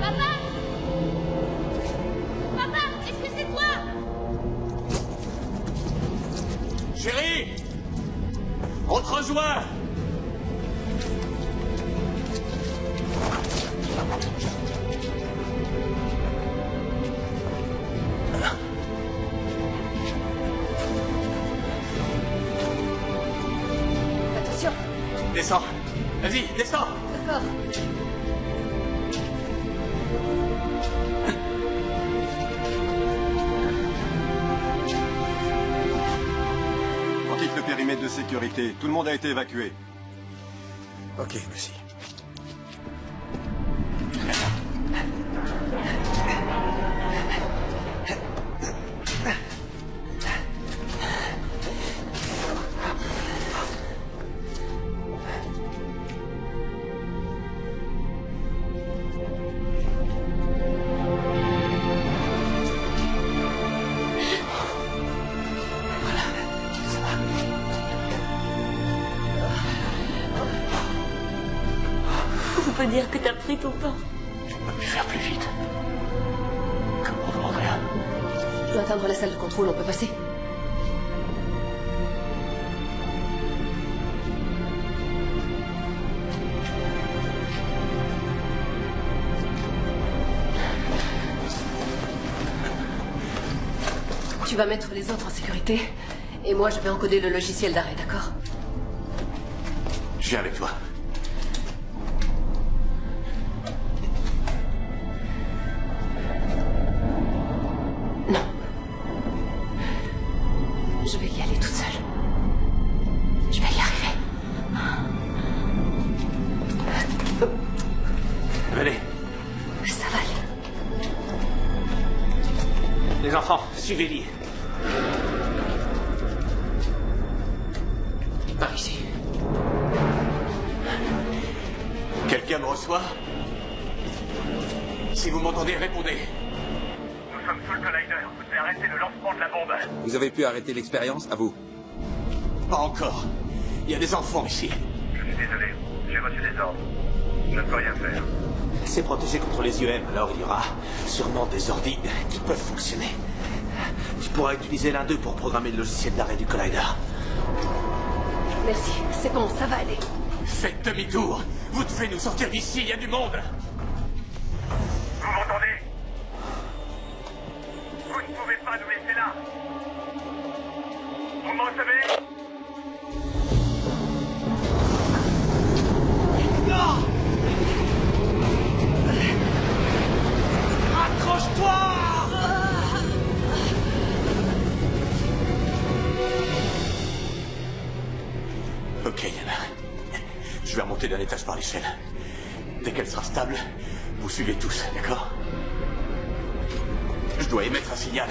Papa! Papa, est-ce que c'est toi?
Chérie? On te rejoint!
Attention.
Descends. Vas-y, descends.
D'accord.
On quitte le périmètre de sécurité. Tout le monde a été évacué.
Ok, merci.
On peut dire que t'as pris ton temps.
Je peux plus faire plus vite. Comment va Andrea?
Je dois atteindre la salle de contrôle, on peut passer. Tu vas mettre les autres en sécurité, et moi je vais encoder le logiciel d'arrêt, d'accord?
Je viens avec toi.
Non. Je vais y aller toute seule. Je vais y arriver.
Venez.
Ça va aller.
Les enfants, suivez-les.
Par ici.
Quelqu'un me reçoit? Si vous m'entendez, répondez.
Nous sommes sous le collider. Vous devez arrêter le lancement de la bombe.
Vous avez pu arrêter l'expérience, à vous?
Pas encore. Il y a des enfants ici.
Je suis désolé. J'ai reçu des ordres. Je ne peux rien faire.
C'est protégé contre les UM, alors il y aura sûrement des ordis qui peuvent fonctionner. Tu pourras utiliser l'un d'eux pour programmer le logiciel d'arrêt du collider.
Merci, c'est bon, ça va aller.
Faites demi-tour. Vous devez nous sortir d'ici, il y a du monde.
Vous m'entendez? Vous ne pouvez pas nous laisser là. Vous m'en savez?
Non! Accroche-toi!
Ok, Yana. Je vais remonter d'un étage par l'échelle. Dès qu'elle sera stable, vous suivez tous, d'accord? Je dois émettre un signal.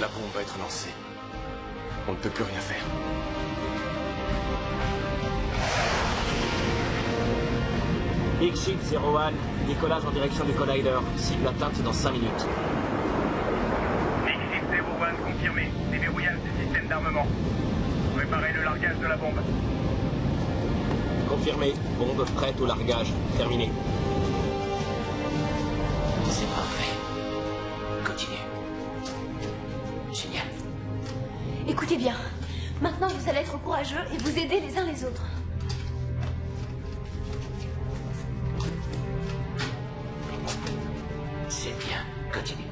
La bombe va être lancée. On ne peut plus rien faire.
Big Ship 01, décollage en direction du collider. Cible atteinte dans 5 minutes.
Big Ship 01 confirmé. Déverrouillage du système d'armement. Préparez le largage de la bombe.
Confirmé. Bombe prête au largage. Terminé.
C'est parfait. Continue. Génial.
Écoutez bien. Maintenant, vous allez être courageux et vous aider les uns les autres.
C'est bien. Continue.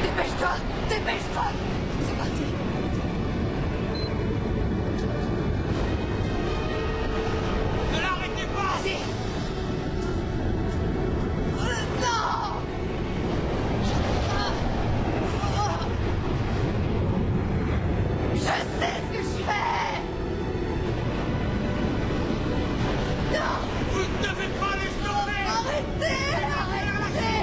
Dépêche-toi! Dépêche-toi! C'est parti!
Ne l'arrêtez pas!
Vas-y! Non! Je sais ce que je fais! Non!
Vous ne devez pas les tomber!
Arrêtez! Arrêtez!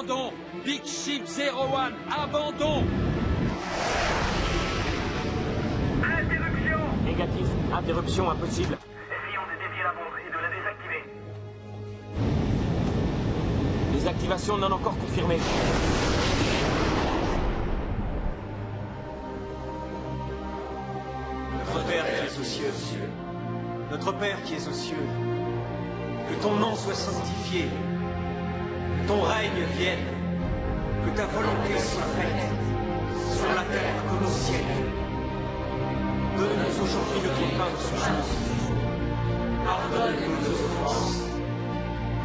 Abandon. Big Ship 01, abandon.
Interruption.
Négatif. Interruption impossible.
Essayons de dévier la bombe et de la désactiver.
Désactivation non encore confirmée.
Notre Père qui es aux cieux, notre Père qui es aux cieux, que ton nom soit sanctifié, que ton règne vienne, que ta volonté soit faite, sur la terre comme au ciel. Donne-nous aujourd'hui notre pain de ce jour. Pardonne-nous nos offenses,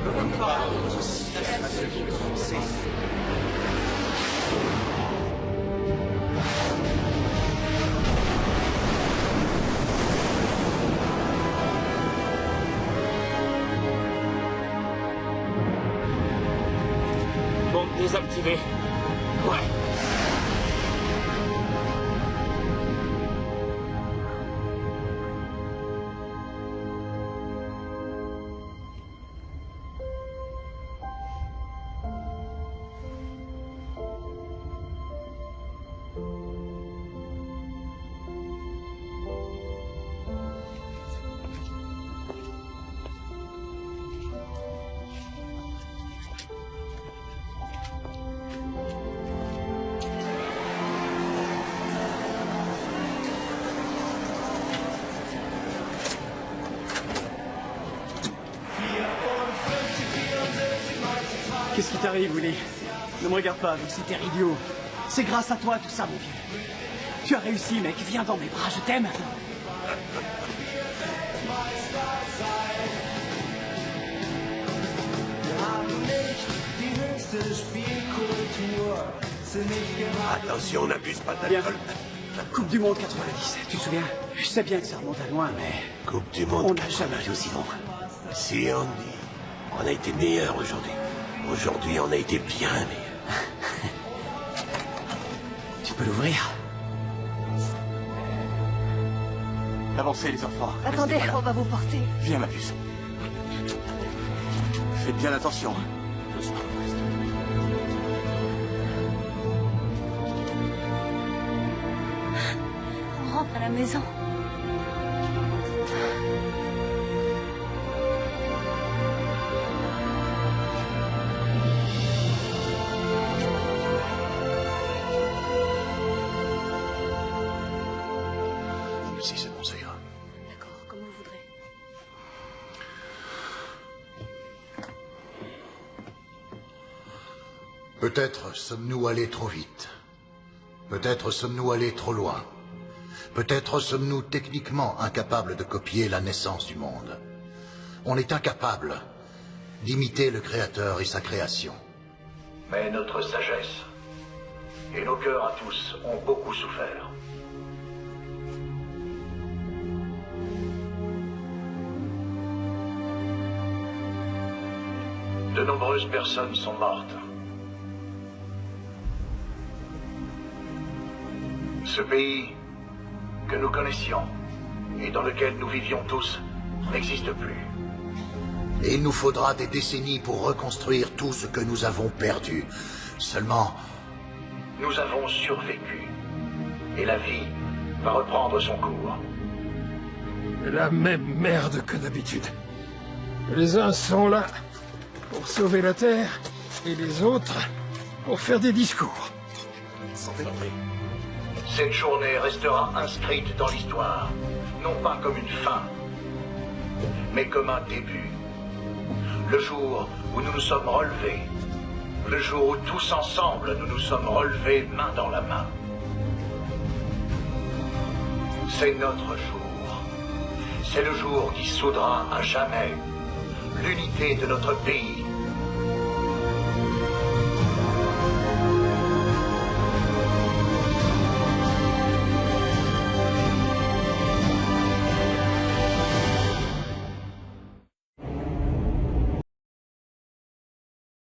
comme nous pardonnons aussi à ceux qui nous ont offensés.
Bombe désactivée. Ouais.
Qu'est-ce qui t'arrive, Willy? Ne me regarde pas avec cet air idiot. C'est grâce à toi tout ça, mon vieux. Tu as réussi, mec. Viens dans mes bras, je t'aime.
Attention, n'abuse pas de
Bien.
l'alcool.
Coupe du Monde 90, tu te souviens? Je sais bien que ça remonte à loin, mais...
Coupe du Monde
On n'a jamais
90.
été aussi bon.
Si, Andy, on a été meilleurs aujourd'hui. Aujourd'hui, on a été bien meilleurs.
Tu peux l'ouvrir?
Avancez, les enfants.
Attendez,
Restez pas là.
on va vous porter.
Viens, ma puce. Faites bien attention. Doucement.
On rentre à la maison.
Si c'est bon, ça ira.
D'accord, comme vous voudrez.
Peut-être sommes-nous allés trop vite. Peut-être sommes-nous allés trop loin. Peut-être sommes-nous techniquement incapables de copier la naissance du monde. On est incapable d'imiter le Créateur et sa création.
Mais notre sagesse et nos cœurs à tous ont beaucoup souffert. De nombreuses personnes sont mortes. Ce pays que nous connaissions et dans lequel nous vivions tous n'existe plus.
Et il nous faudra des décennies pour reconstruire tout ce que nous avons perdu. Seulement,
Nous avons survécu. Et la vie va reprendre son cours.
La même merde que d'habitude. Les uns sont là pour sauver la Terre, et les autres pour faire des discours.
Cette journée restera inscrite dans l'histoire, non pas comme une fin, mais comme un début. Le jour où nous nous sommes relevés, le jour où tous ensemble nous nous sommes relevés main dans la main. C'est notre jour. C'est le jour qui soudera à jamais l'unité de notre pays